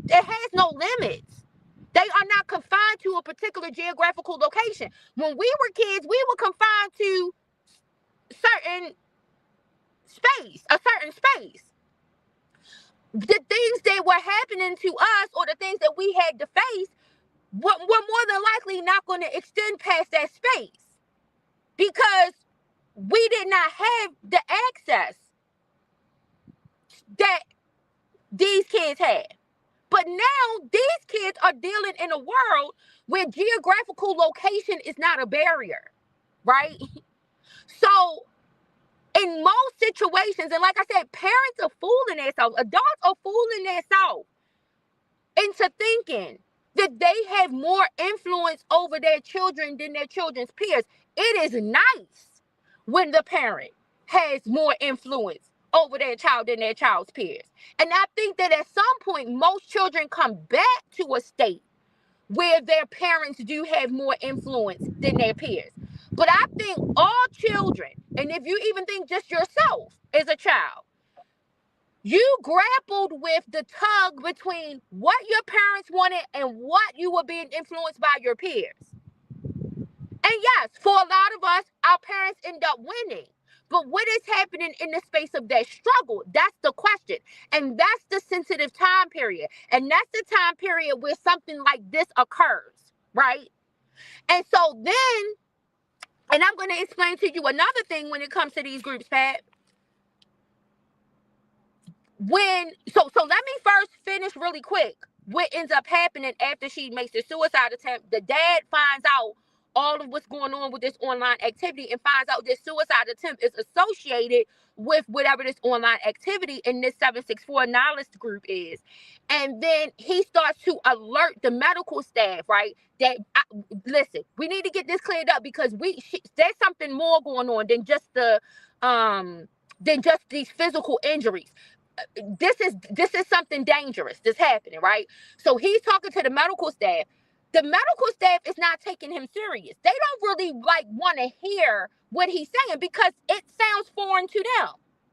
that has no limits. They are not confined to a particular geographical location. When we were kids, we were confined to a certain space. The things that were happening to us, or the things that we had to face, were more than likely not going to extend past that space, because we did not have the access that these kids had. But now these kids are dealing in a world where geographical location is not a barrier, right? So in most situations, and like I said, parents are fooling themselves, adults are fooling themselves into thinking that they have more influence over their children than their children's peers. It is nice when the parent has more influence over their child than their child's peers. And I think that at some point, most children come back to a state where their parents do have more influence than their peers. But I think all children, and if you even think just yourself as a child, you grappled with the tug between what your parents wanted and what you were being influenced by your peers. And yes, for a lot of us, our parents end up winning. But what is happening in the space of that struggle? That's the question. And that's the sensitive time period. And that's the time period where something like this occurs, right? And so then, and I'm going to explain to you another thing when it comes to these groups, Pat. So let me first finish really quick what ends up happening after she makes the suicide attempt. The dad finds out all of what's going on with this online activity and finds out this suicide attempt is associated with whatever this online activity in this 764 nihilist group is. And then he starts to alert the medical staff, right? That, listen, we need to get this cleared up, because there's something more going on than just these physical injuries. This is something dangerous that's happening, right? So he's talking to the medical staff. The medical staff is not taking him serious. They don't really want to hear what he's saying, because it sounds foreign to them.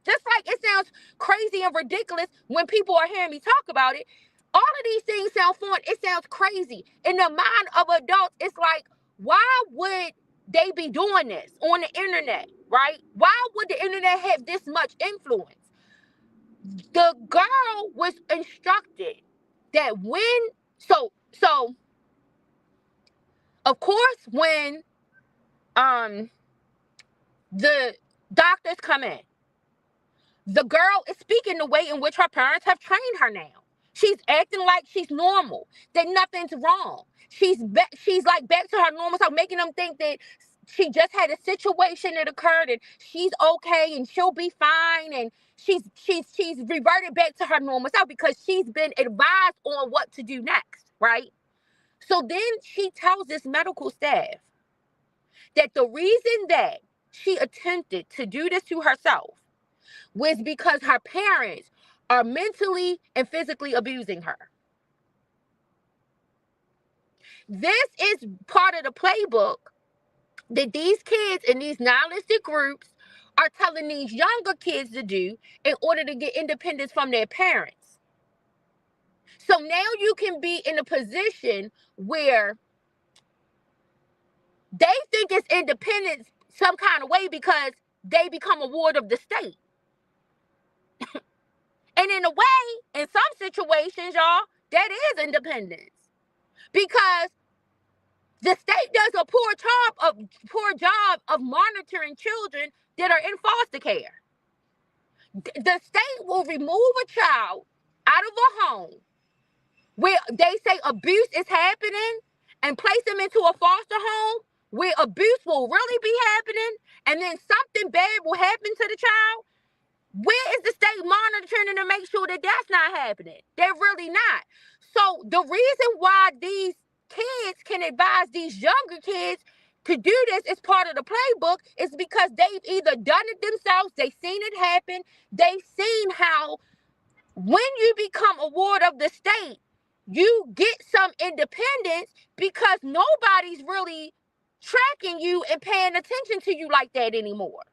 Just like it sounds crazy and ridiculous when people are hearing me talk about it. All of these things sound foreign. It sounds crazy. In the mind of adults, it's like, why would they be doing this on the internet? right? Why would the internet have this much influence? The girl was instructed that so of course when the doctors come in, the girl is speaking the way in which her parents have trained her now. She's acting like she's normal, that nothing's wrong. She's like back to her normal self, making them think that she just had a situation that occurred and she's okay and she'll be fine, and she's reverted back to her normal self because she's been advised on what to do next, right? So then she tells this medical staff that the reason that she attempted to do this to herself was because her parents are mentally and physically abusing her. This is part of the playbook that these kids in these nihilistic groups are telling these younger kids to do in order to get independence from their parents. So now you can be in a position where they think it's independence some kind of way because they become a ward of the state. And in a way, in some situations, y'all, that is independence. Because the state does a poor job of monitoring children that are in foster care. The state will remove a child out of a home where they say abuse is happening and place them into a foster home where abuse will really be happening, and then something bad will happen to the child. Where is the state monitoring to make sure that that's not happening? They're really not. So the reason why these kids can advise these younger kids to do this as part of the playbook is because they've either done it themselves, they've seen it happen, they've seen how when you become a ward of the state, you get some independence because nobody's really tracking you and paying attention to you like that anymore.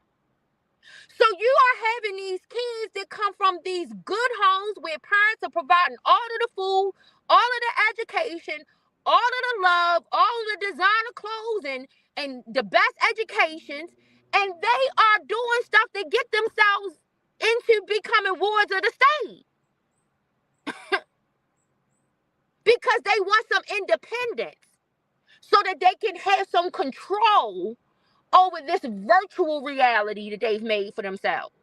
So you are having these kids that come from these good homes where parents are providing all of the food, all of the education, all of the love, all of the designer clothes and the best educations, and they are doing stuff to get themselves into becoming wards of the state because they want some independence so that they can have some control over this virtual reality that they've made for themselves.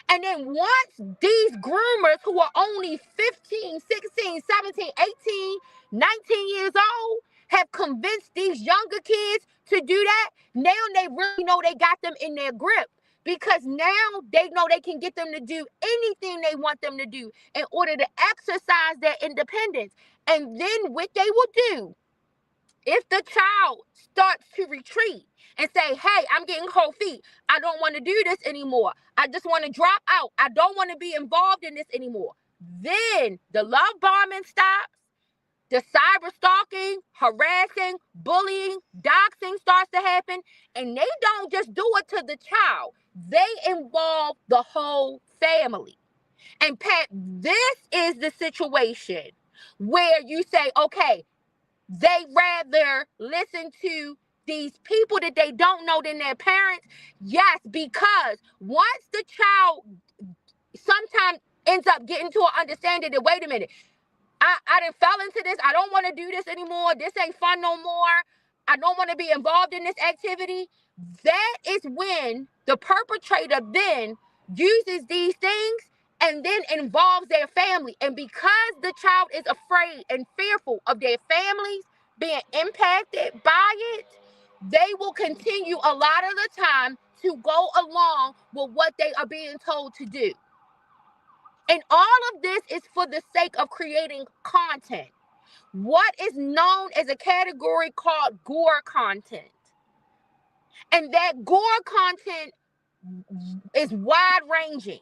And then once these groomers who are only 15, 16, 17, 18, 19 years old have convinced these younger kids to do that, now they really know they got them in their grip because now they know they can get them to do anything they want them to do in order to exercise their independence. And then what they will do, if the child starts to retreat and say, hey, I'm getting cold feet, I don't want to do this anymore, I just want to drop out, I don't want to be involved in this anymore, then the love bombing stops, the cyber stalking, harassing, bullying, doxing starts to happen, and they don't just do it to the child, they involve the whole family. And Pat, this is the situation where you say, okay, they rather listen to these people that they don't know than their parents. Yes, because once the child sometimes ends up getting to an understanding that, wait a minute, I done fell into this. I don't want to do this anymore. This ain't fun no more. I don't want to be involved in this activity. That is when the perpetrator then uses these things and then involves their family. And because the child is afraid and fearful of their families being impacted by it, they will continue a lot of the time to go along with what they are being told to do. And all of this is for the sake of creating content. What is known as a category called gore content. And that gore content is wide ranging,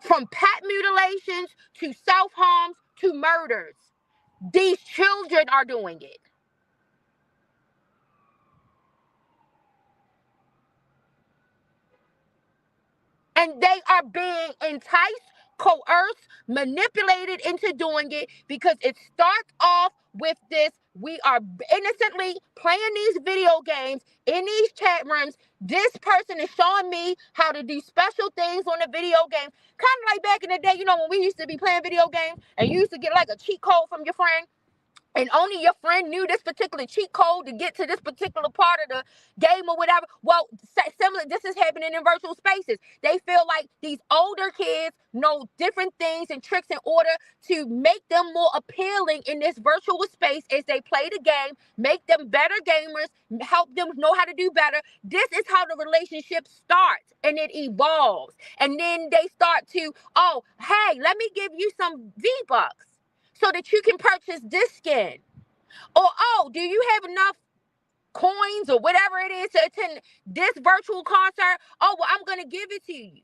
from pet mutilations to self-harms to murders. These children are doing it. And they are being enticed, coerced, manipulated into doing it because it starts off with this We are innocently playing these video games in these chat rooms. This person is showing me how to do special things on the video game. Kind of like back in the day, you know, when we used to be playing video games and you used to get like a cheat code from your friend. And only your friend knew this particular cheat code to get to this particular part of the game or whatever. Well, similar, this is happening in virtual spaces. They feel like these older kids know different things and tricks in order to make them more appealing in this virtual space as they play the game, make them better gamers, help them know how to do better. This is how the relationship starts and it evolves. And then they start to, oh, hey, let me give you some V-Bucks so that you can purchase this skin. Or, oh, do you have enough coins or whatever it is to attend this virtual concert? Oh, well, I'm going to give it to you.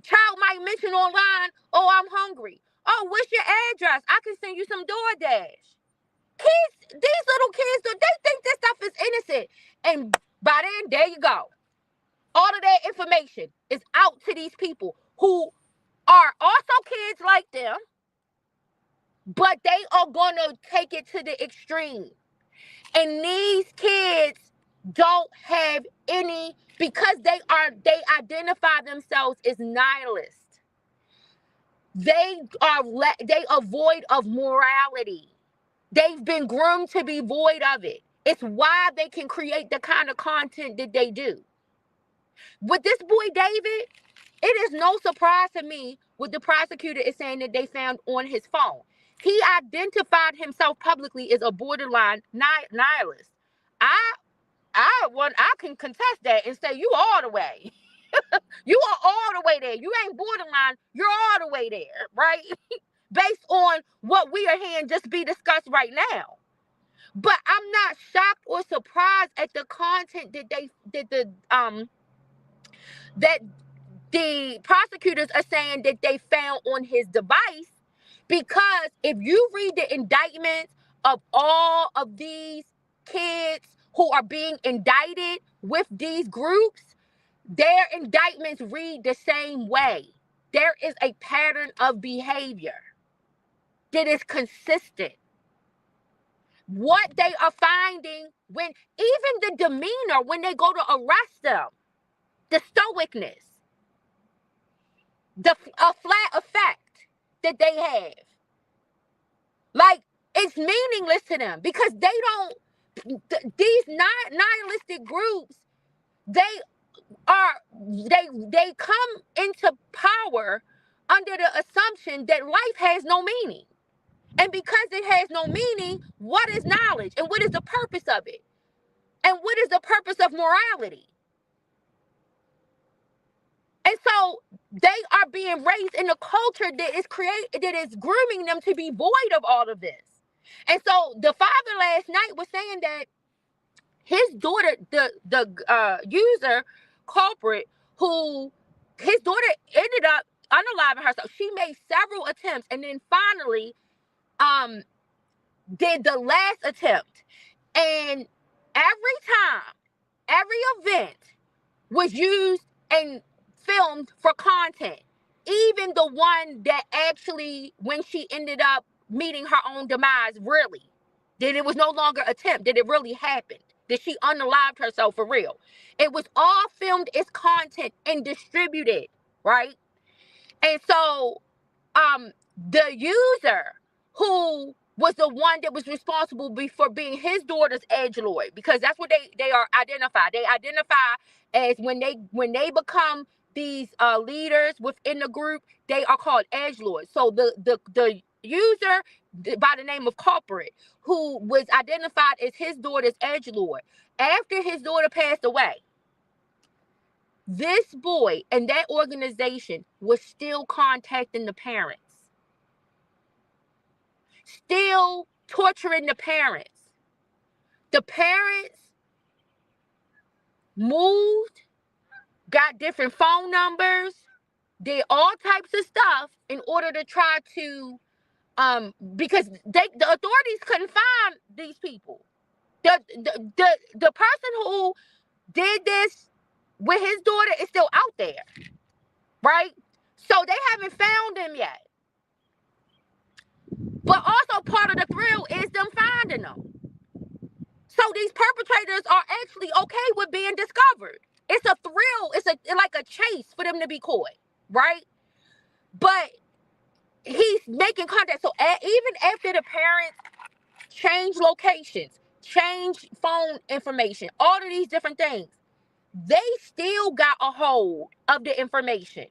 Child might mention online, oh, I'm hungry. Oh, what's your address? I can send you some DoorDash. Kids, these little kids, they think this stuff is innocent. And by then, there you go. All of that information is out to these people who are also kids like them, but they are going to take it to the extreme. And these kids don't have any, because they identify themselves as nihilists. They are void of morality. They've been groomed to be void of it. It's why they can create the kind of content that they do. With this boy David, it is no surprise to me what the prosecutor is saying that they found on his phone. He identified himself publicly as a borderline nihilist. I can contest that and say you all the way. You are all the way there. You ain't borderline. You're all the way there, right? Based on what we are hearing just be discussed right now. But I'm not shocked or surprised at the content that the prosecutors are saying that they found on his device. Because if you read the indictments of all of these kids who are being indicted with these groups, their indictments read the same way. There is a pattern of behavior that is consistent. What they are finding, when even the demeanor when they go to arrest them, the stoicness, a flat effect that they have. Like, it's meaningless to them because they don't, these nihilistic groups, they come into power under the assumption that life has no meaning. And because it has no meaning, what is knowledge? And what is the purpose of it? And what is the purpose of morality? And so they are being raised in a culture that is grooming them to be void of all of this. And so the father last night was saying that his daughter, the user culprit, who his daughter ended up unaliving herself. She made several attempts and then finally did the last attempt. And every time, every event was used and filmed for content. Even the one that actually, when she ended up meeting her own demise, really, that it was no longer an attempt, that it really happened, that she unalived herself for real. It was all filmed as content and distributed, right? And so the user who was the one that was responsible for being his daughter's edgelord, because that's what they are identified. They identify as when they become these leaders within the group, they are called edgelords. So the user by the name of culprit, who was identified as his daughter's edgelord, after his daughter passed away, this boy and that organization was still contacting the parents, still torturing the parents. The parents moved, got different phone numbers, did all types of stuff in order to try to, because the authorities couldn't find these people. The person who did this with his daughter is still out there, right? So they haven't found him yet. But also part of the thrill is them finding them. So these perpetrators are actually okay with being discovered. It's a thrill. It's like a chase for them to be caught, right? But he's making contact. So even after the parents change locations, change phone information, all of these different things, they still got a hold of the information.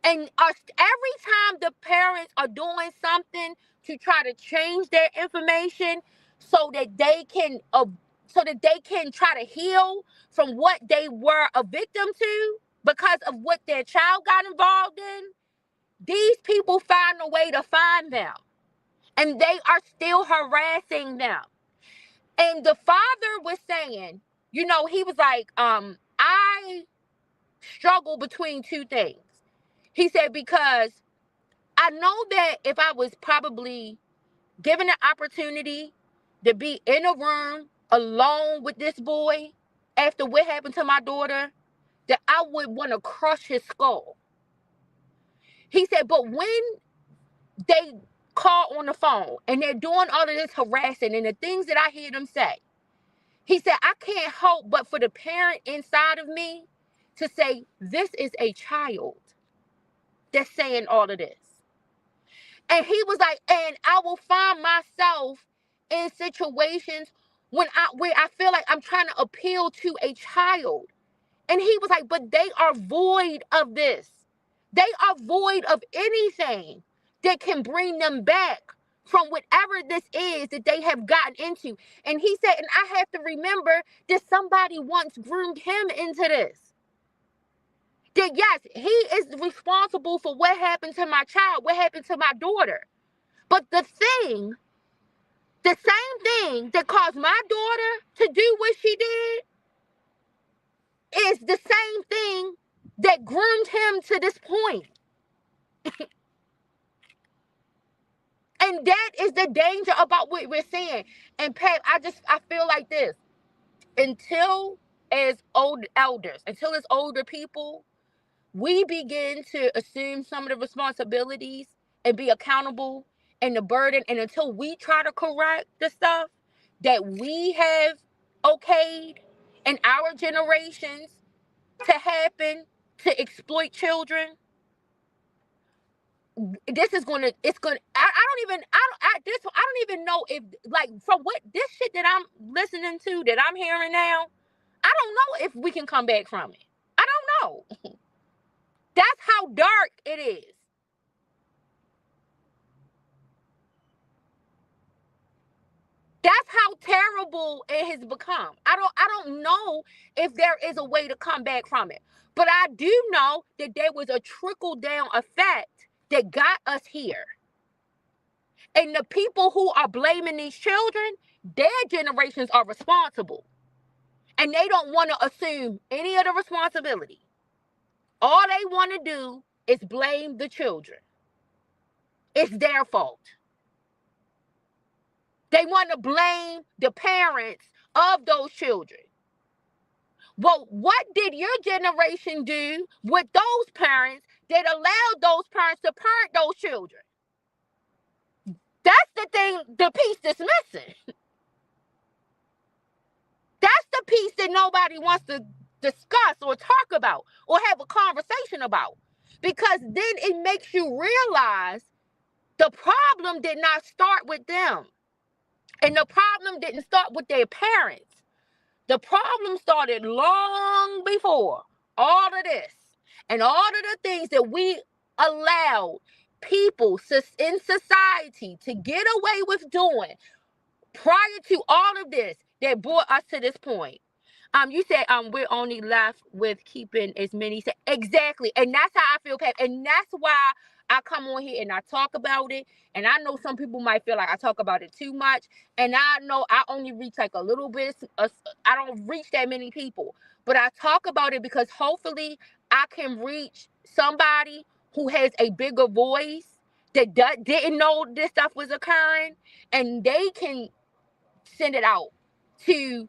And every time the parents are doing something to try to change their information so that they can try to heal from what they were a victim to because of what their child got involved in, these people find a way to find them. And they are still harassing them. And the father was saying, he was like, I struggle between two things. He said, because I know that if I was probably given an opportunity to be in a room alone with this boy after what happened to my daughter, that I would want to crush his skull. He said, but when they call on the phone and they're doing all of this harassing and the things that I hear them say, he said, I can't help but for the parent inside of me to say, this is a child that's saying all of this. And he was like, and I will find myself in situations where I feel like I'm trying to appeal to a child. And he was like, but they are void of this. They are void of anything that can bring them back from whatever this is that they have gotten into. And he said, and I have to remember that somebody once groomed him into this. That yes, he is responsible for what happened to my child, what happened to my daughter. But the same thing that caused my daughter to do what she did is the same thing that groomed him to this point. And that is the danger about what we're saying. And Pat, I feel like this. Until as older people, we begin to assume some of the responsibilities and be accountable and the burden, and until we try to correct the stuff that we have okayed in our generations to happen, to exploit children, I don't even know if, like, from what this shit that I'm listening to, that I'm hearing now, I don't know if we can come back from it. I don't know. That's how dark it is. That's how terrible it has become. I don't know if there is a way to come back from it. But I do know that there was a trickle down effect that got us here. And the people who are blaming these children, their generations are responsible. And they don't want to assume any of the responsibility. All they want to do is blame the children. It's their fault. They want to blame the parents of those children. Well, what did your generation do with those parents that allowed those parents to parent those children? That's the thing, the piece that's missing. That's the piece that nobody wants to discuss or talk about or have a conversation about. Because then it makes you realize the problem did not start with them. And the problem didn't start with their parents. The problem started long before all of this and all of the things that we allowed people in society to get away with doing prior to all of this that brought us to this point. You said we're only left with keeping as many. Exactly, and that's how I feel, Pat. And that's why I come on here and I talk about it. And I know some people might feel like I talk about it too much. And I know I only reach like a little bit. I don't reach that many people. But I talk about it because hopefully I can reach somebody who has a bigger voice that didn't know this stuff was occurring. And they can send it out to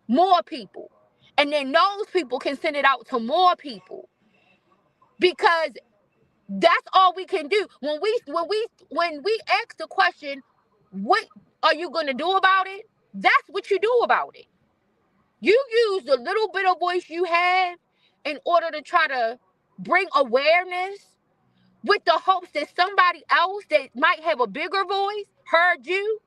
more people. And then those people can send it out to more people. Because That's all we can do. When we ask the question, what are you gonna do about it? That's what you do about it. You use the little bit of voice you have in order to try to bring awareness with the hopes that somebody else that might have a bigger voice heard you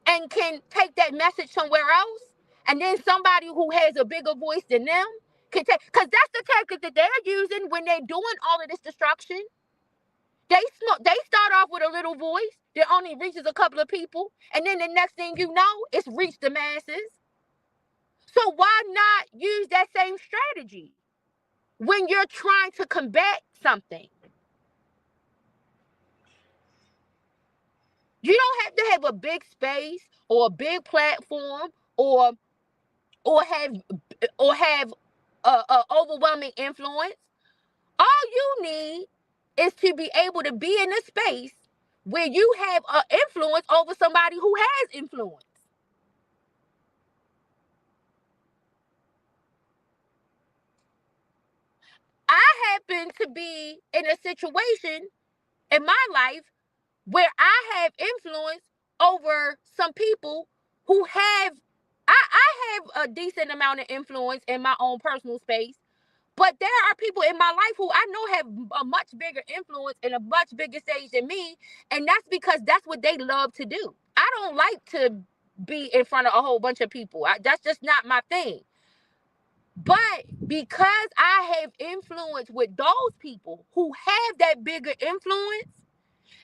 and can take that message somewhere else. And then somebody who has a bigger voice than them can take, because that's the tactic that they're using when they're doing all of this destruction. They start off with a little voice that only reaches a couple of people, and then the next thing you know, it's reached the masses. So why not use that same strategy when you're trying to combat something? You don't have to have a big space or a big platform or have a overwhelming influence. All you need is to be able to be in a space where you have an influence over somebody who has influence. I happen to be in a situation in my life where I have influence over some people who have, I have a decent amount of influence in my own personal space, but there are people in my life who I know have a much bigger influence and a much bigger stage than me, and that's because that's what they love to do. I don't like to be in front of a whole bunch of people. That's just not my thing. But because I have influence with those people who have that bigger influence,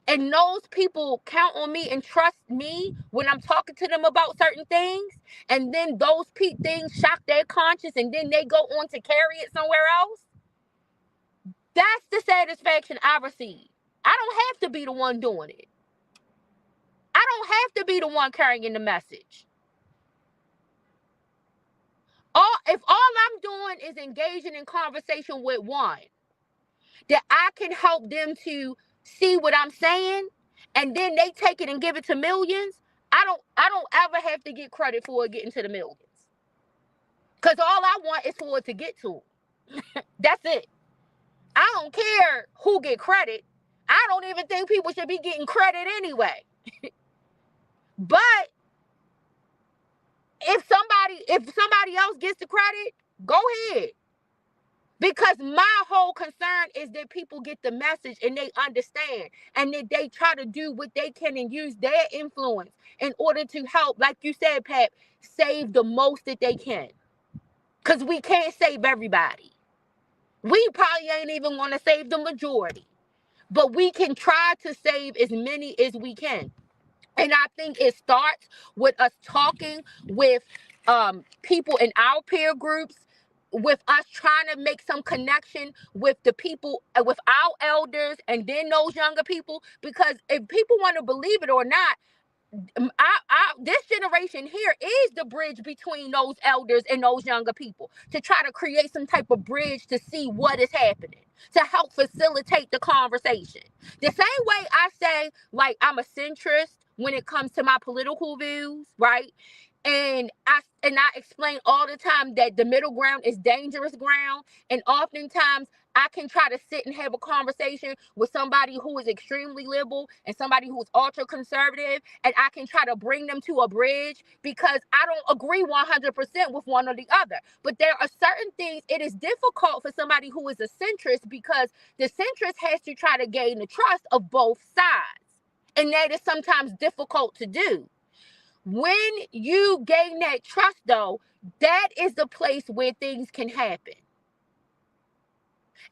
and those people count on me and trust me when I'm talking to them about certain things, and then those things shock their conscience, and then they go on to carry it somewhere else, that's the satisfaction I receive. I don't have to be the one doing it. I don't have to be the one carrying the message. If all I'm doing is engaging in conversation with one, that I can help them to see what I'm saying, and then they take it and give it to millions, I don't ever have to get credit for it getting to the millions. Because all I want is for it to get to them. That's it. I don't care who get credit. I don't even think people should be getting credit anyway. But if somebody else gets the credit, go ahead. Because my whole concern is that people get the message and they understand, and that they try to do what they can and use their influence in order to help, like you said, Pat, save the most that they can. Because we can't save everybody. We probably ain't even going to save the majority. But we can try to save as many as we can. And I think it starts with us talking with people in our peer groups, with us trying to make some connection with the people, with our elders, and then those younger people. Because if people want to believe it or not, this generation here is the bridge between those elders and those younger people, to try to create some type of bridge to see what is happening, to help facilitate the conversation. The same way I say, like, I'm a centrist when it comes to my political views, right? And I explain all the time that the middle ground is dangerous ground, and oftentimes I can try to sit and have a conversation with somebody who is extremely liberal and somebody who is ultra conservative, and I can try to bring them to a bridge, because I don't agree 100% with one or the other. But there are certain things it is difficult for somebody who is a centrist, because the centrist has to try to gain the trust of both sides. And that is sometimes difficult to do. When you gain that trust, though, that is the place where things can happen.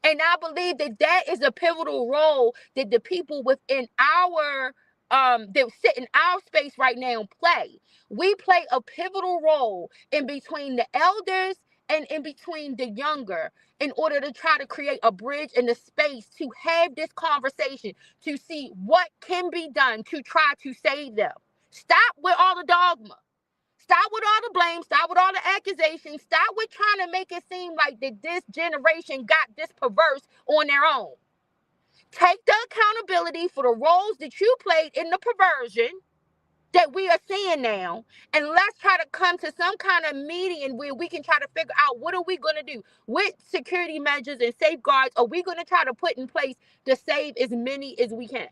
And I believe that is a pivotal role that the people within our that sit in our space right now play. We play a pivotal role in between the elders and in between the younger, in order to try to create a bridge in the space to have this conversation, to see what can be done to try to save them. Stop with all the dogma. Stop with all the blame. Stop with all the accusations. Stop with trying to make it seem like that this generation got this perverse on their own. Take the accountability for the roles that you played in the perversion, that we are seeing now, and let's try to come to some kind of median where we can try to figure out what are we going to do, what security measures and safeguards are we going to try to put in place to save as many as we can.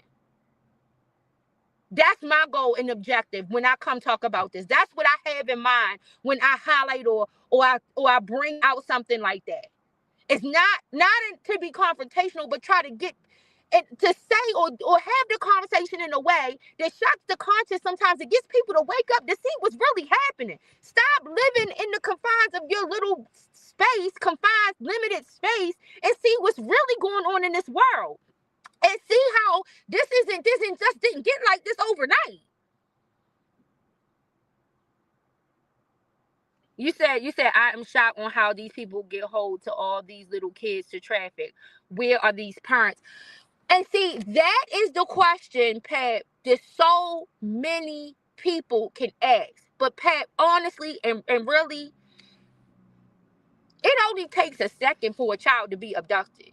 That's my goal and objective when I come talk about this. That's what I have in mind when I highlight or I bring out something like that. It's not to be confrontational, but try to get it to say or have the conversation in a way that shocks the conscience. Sometimes it gets people to wake up to see what's really happening. Stop living in the confines of your little space, confined, limited space, and see what's really going on in this world. And see how this didn't get like this overnight. You said I am shocked on how these people get hold to all these little kids to traffic. Where are these parents? And see, that is the question, Pat, that so many people can ask. But Pat, honestly and really, it only takes a second for a child to be abducted.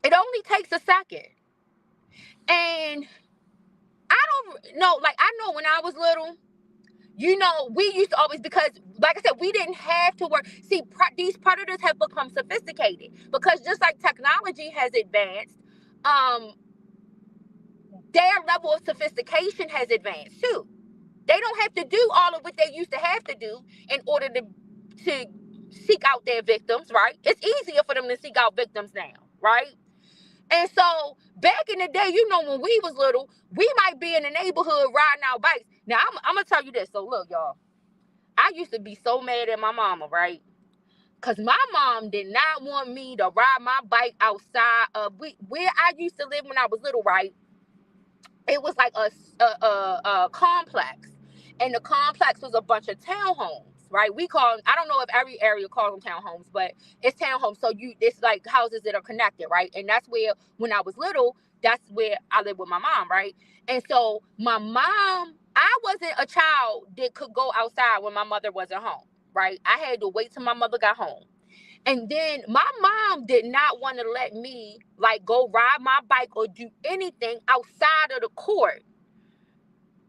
It only takes a second. And I don't know, like I know when I was little, you know, we used to always, because like I said, we didn't have to work. See, these predators have become sophisticated because just like technology has advanced, their level of sophistication has advanced too. They don't have to do all of what they used to have to do in order to seek out their victims, right? It's easier for them to seek out victims now, right? And so back in the day, you know, when we was little, we might be in the neighborhood riding our bikes. Now, I'm going to tell you this. So look, y'all, I used to be so mad at my mama, right? Because my mom did not want me to ride my bike outside of where I used to live when I was little, right? It was like a complex. And the complex was a bunch of townhomes, right? I don't know if every area calls them townhomes, but it's townhomes. So it's like houses that are connected, right? And that's where, when I was little, that's where I lived with my mom, right? And so my mom, I wasn't a child that could go outside when my mother wasn't home, right? I had to wait till my mother got home. And then my mom did not want to let me like go ride my bike or do anything outside of the court.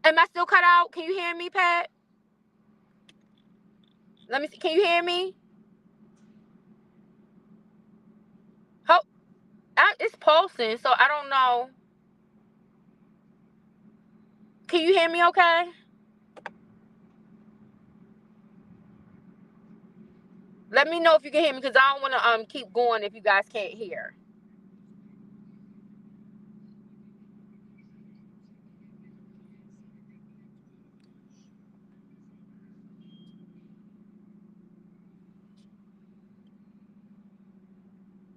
Am I still cut out? Can you hear me, Pat? Let me see. Can you hear me? It's pulsing, so I don't know. Can you hear me okay? Let me know if you can hear me, because I don't want to keep going if you guys can't hear.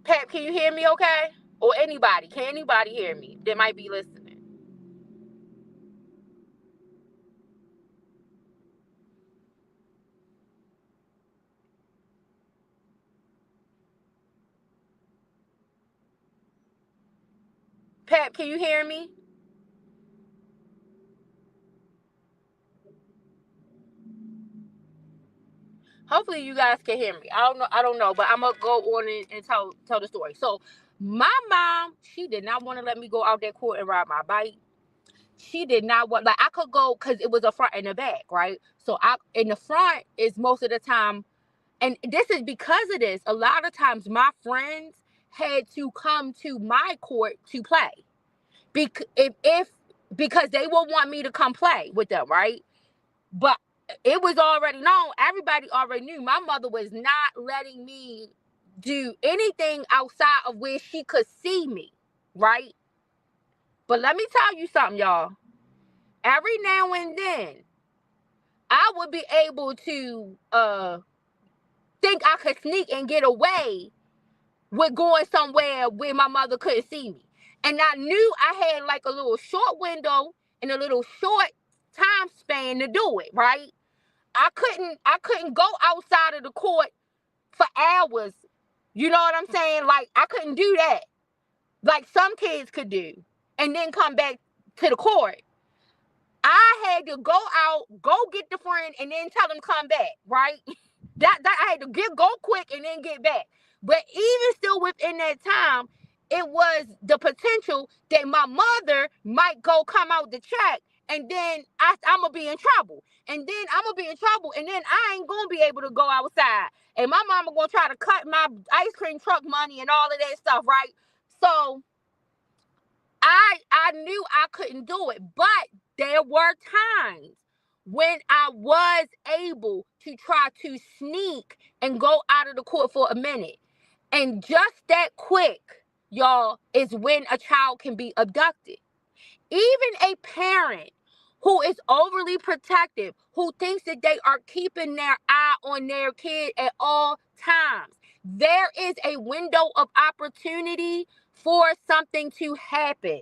Pat, can you hear me okay? Or anybody? Can anybody hear me that might be listening? Pat, can you hear me? Hopefully you guys can hear me. I don't know, but I'm gonna go on and tell the story. So my mom, she did not want to let me go out that court and ride my bike. She did not want, like, I could go because it was a front and a back, right? So in the front is most of the time, and this is because of this, a lot of times my friends had to come to my court to play. Because they will want me to come play with them, right? But it was already known. Everybody already knew my mother was not letting me do anything outside of where she could see me, right? But let me tell you something, y'all. Every now and then, I would be able to think I could sneak and get away with going somewhere where my mother couldn't see me. And I knew I had like a little short window and a little short time span to do it, right? I couldn't go outside of the court for hours. You know what I'm saying? Like, I couldn't do that. Like some kids could do. And then come back to the court. I had to go out, go get the friend, and then tell them come back, right? That I had to go quick and then get back. But even still within that time, it was the potential that my mother might go come out to check and then I'm gonna be in trouble, and then I'm gonna be in trouble, and then I ain't gonna be able to go outside, and my mama gonna try to cut my ice cream truck money and all of that stuff, right? So I knew I couldn't do it, but there were times when I was able to try to sneak and go out of the court for a minute. And just that quick, y'all, is when a child can be abducted. Even a parent who is overly protective, who thinks that they are keeping their eye on their kid at all times, there is a window of opportunity for something to happen.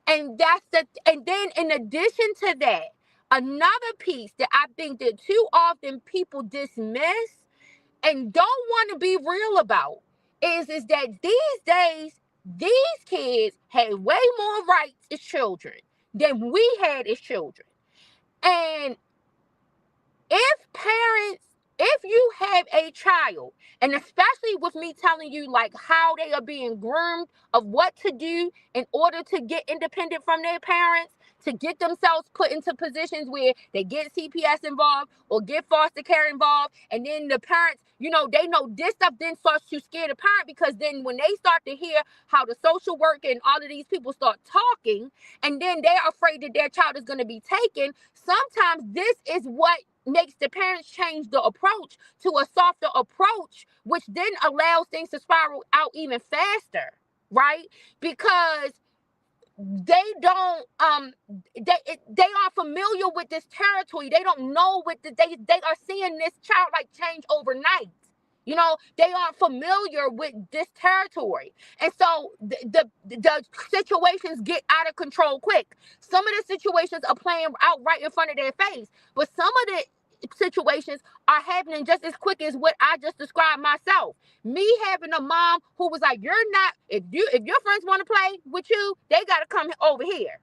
And then in addition to that, another piece that I think that too often people dismiss and don't want to be real about is that these days, these kids have way more rights as children than we had as children. And if you have a child, and especially with me telling you like how they are being groomed of what to do in order to get independent from their parents, to get themselves put into positions where they get CPS involved or get foster care involved, and then the parents, they know this stuff then starts to scare the parent, because then when they start to hear how the social work and all of these people start talking, and then they're afraid that their child is going to be taken, sometimes this is what makes the parents change the approach to a softer approach, which then allows things to spiral out even faster, right? Because they don't they are familiar with this territory. They don't know what they are seeing this child like change overnight. They aren't familiar with this territory. And so the situations get out of control quick. Some of the situations are playing out right in front of their face, but some of the situations are happening just as quick as what I just described myself. Me having a mom who was like, if your friends want to play with you, they got to come over here.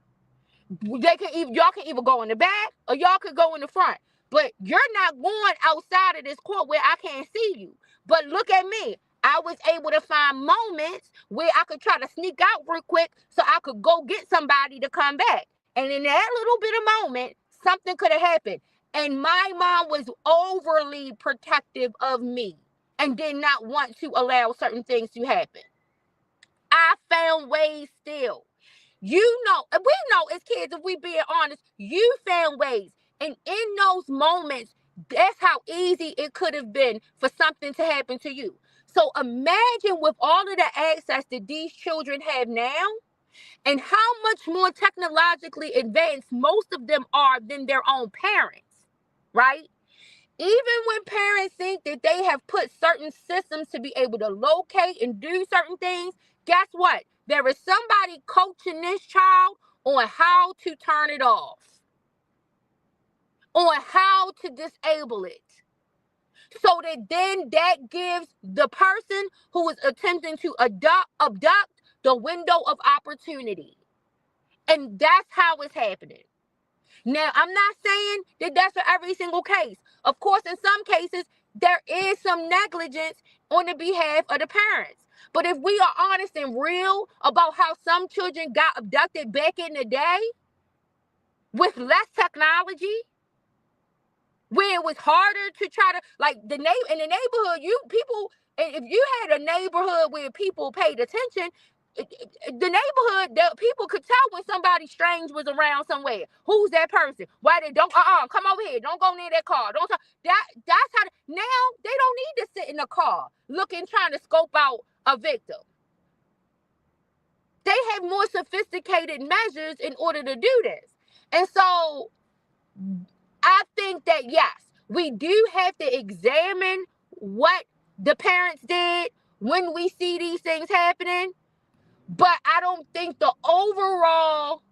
Y'all can either go in the back or y'all could go in the front. But you're not going outside of this court where I can't see you. But look at me. I was able to find moments where I could try to sneak out real quick so I could go get somebody to come back. And in that little bit of moment, something could have happened. And my mom was overly protective of me and did not want to allow certain things to happen. I found ways still. We know as kids, if we being honest, you found ways. And in those moments, that's how easy it could have been for something to happen to you. So imagine with all of the access that these children have now, and how much more technologically advanced most of them are than their own parents, right? Even when parents think that they have put certain systems to be able to locate and do certain things, guess what? There is somebody coaching this child on how to turn it off, on how to disable it. So that gives the person who is attempting to abduct the window of opportunity. And that's how it's happening. Now, I'm not saying that that's for every single case. Of course, in some cases, there is some negligence on the behalf of the parents. But if we are honest and real about how some children got abducted back in the day with less technology, where it was harder to try to, like, in the neighborhood, if you had a neighborhood where people paid attention, the neighborhood, the people could tell when somebody strange was around somewhere. Who's that person? Why they don't come over here? Don't go near that car. Don't talk. That's how now they don't need to sit in a car trying to scope out a victim. They have more sophisticated measures in order to do this. And so I think that yes, we do have to examine what the parents did when we see these things happening. But I don't think the overall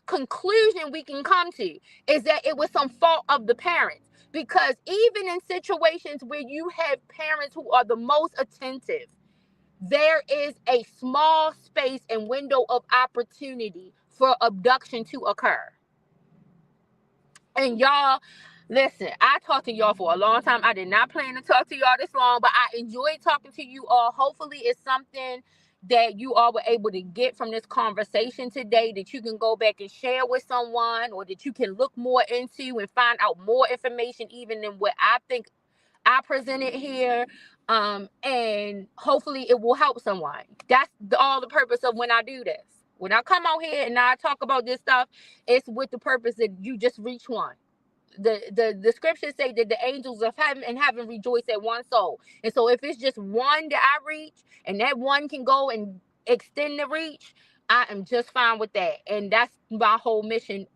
conclusion we can come to is that it was some fault of the parents. Because even in situations where you have parents who are the most attentive, there is a small space and window of opportunity for abduction to occur. And y'all, listen, I talked to y'all for a long time. I did not plan to talk to y'all this long, but I enjoyed talking to you all. Hopefully it's something that you all were able to get from this conversation today that you can go back and share with someone, or that you can look more into and find out more information even than what I think I presented here. And hopefully it will help someone. That's all the purpose of when I do this. When I come out here and I talk about this stuff, it's with the purpose that you just reach one. The scriptures say that the angels of heaven rejoice at one soul. And so if it's just one that I reach, and that one can go and extend the reach, I am just fine with that. And that's my whole mission.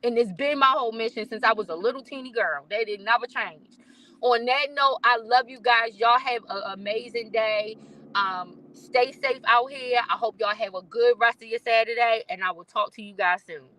And it's been my whole mission since I was a little teeny girl. That did never change. On that note, I love you guys. Y'all have an amazing day. Stay safe out here. I hope y'all have a good rest of your Saturday, and I will talk to you guys soon.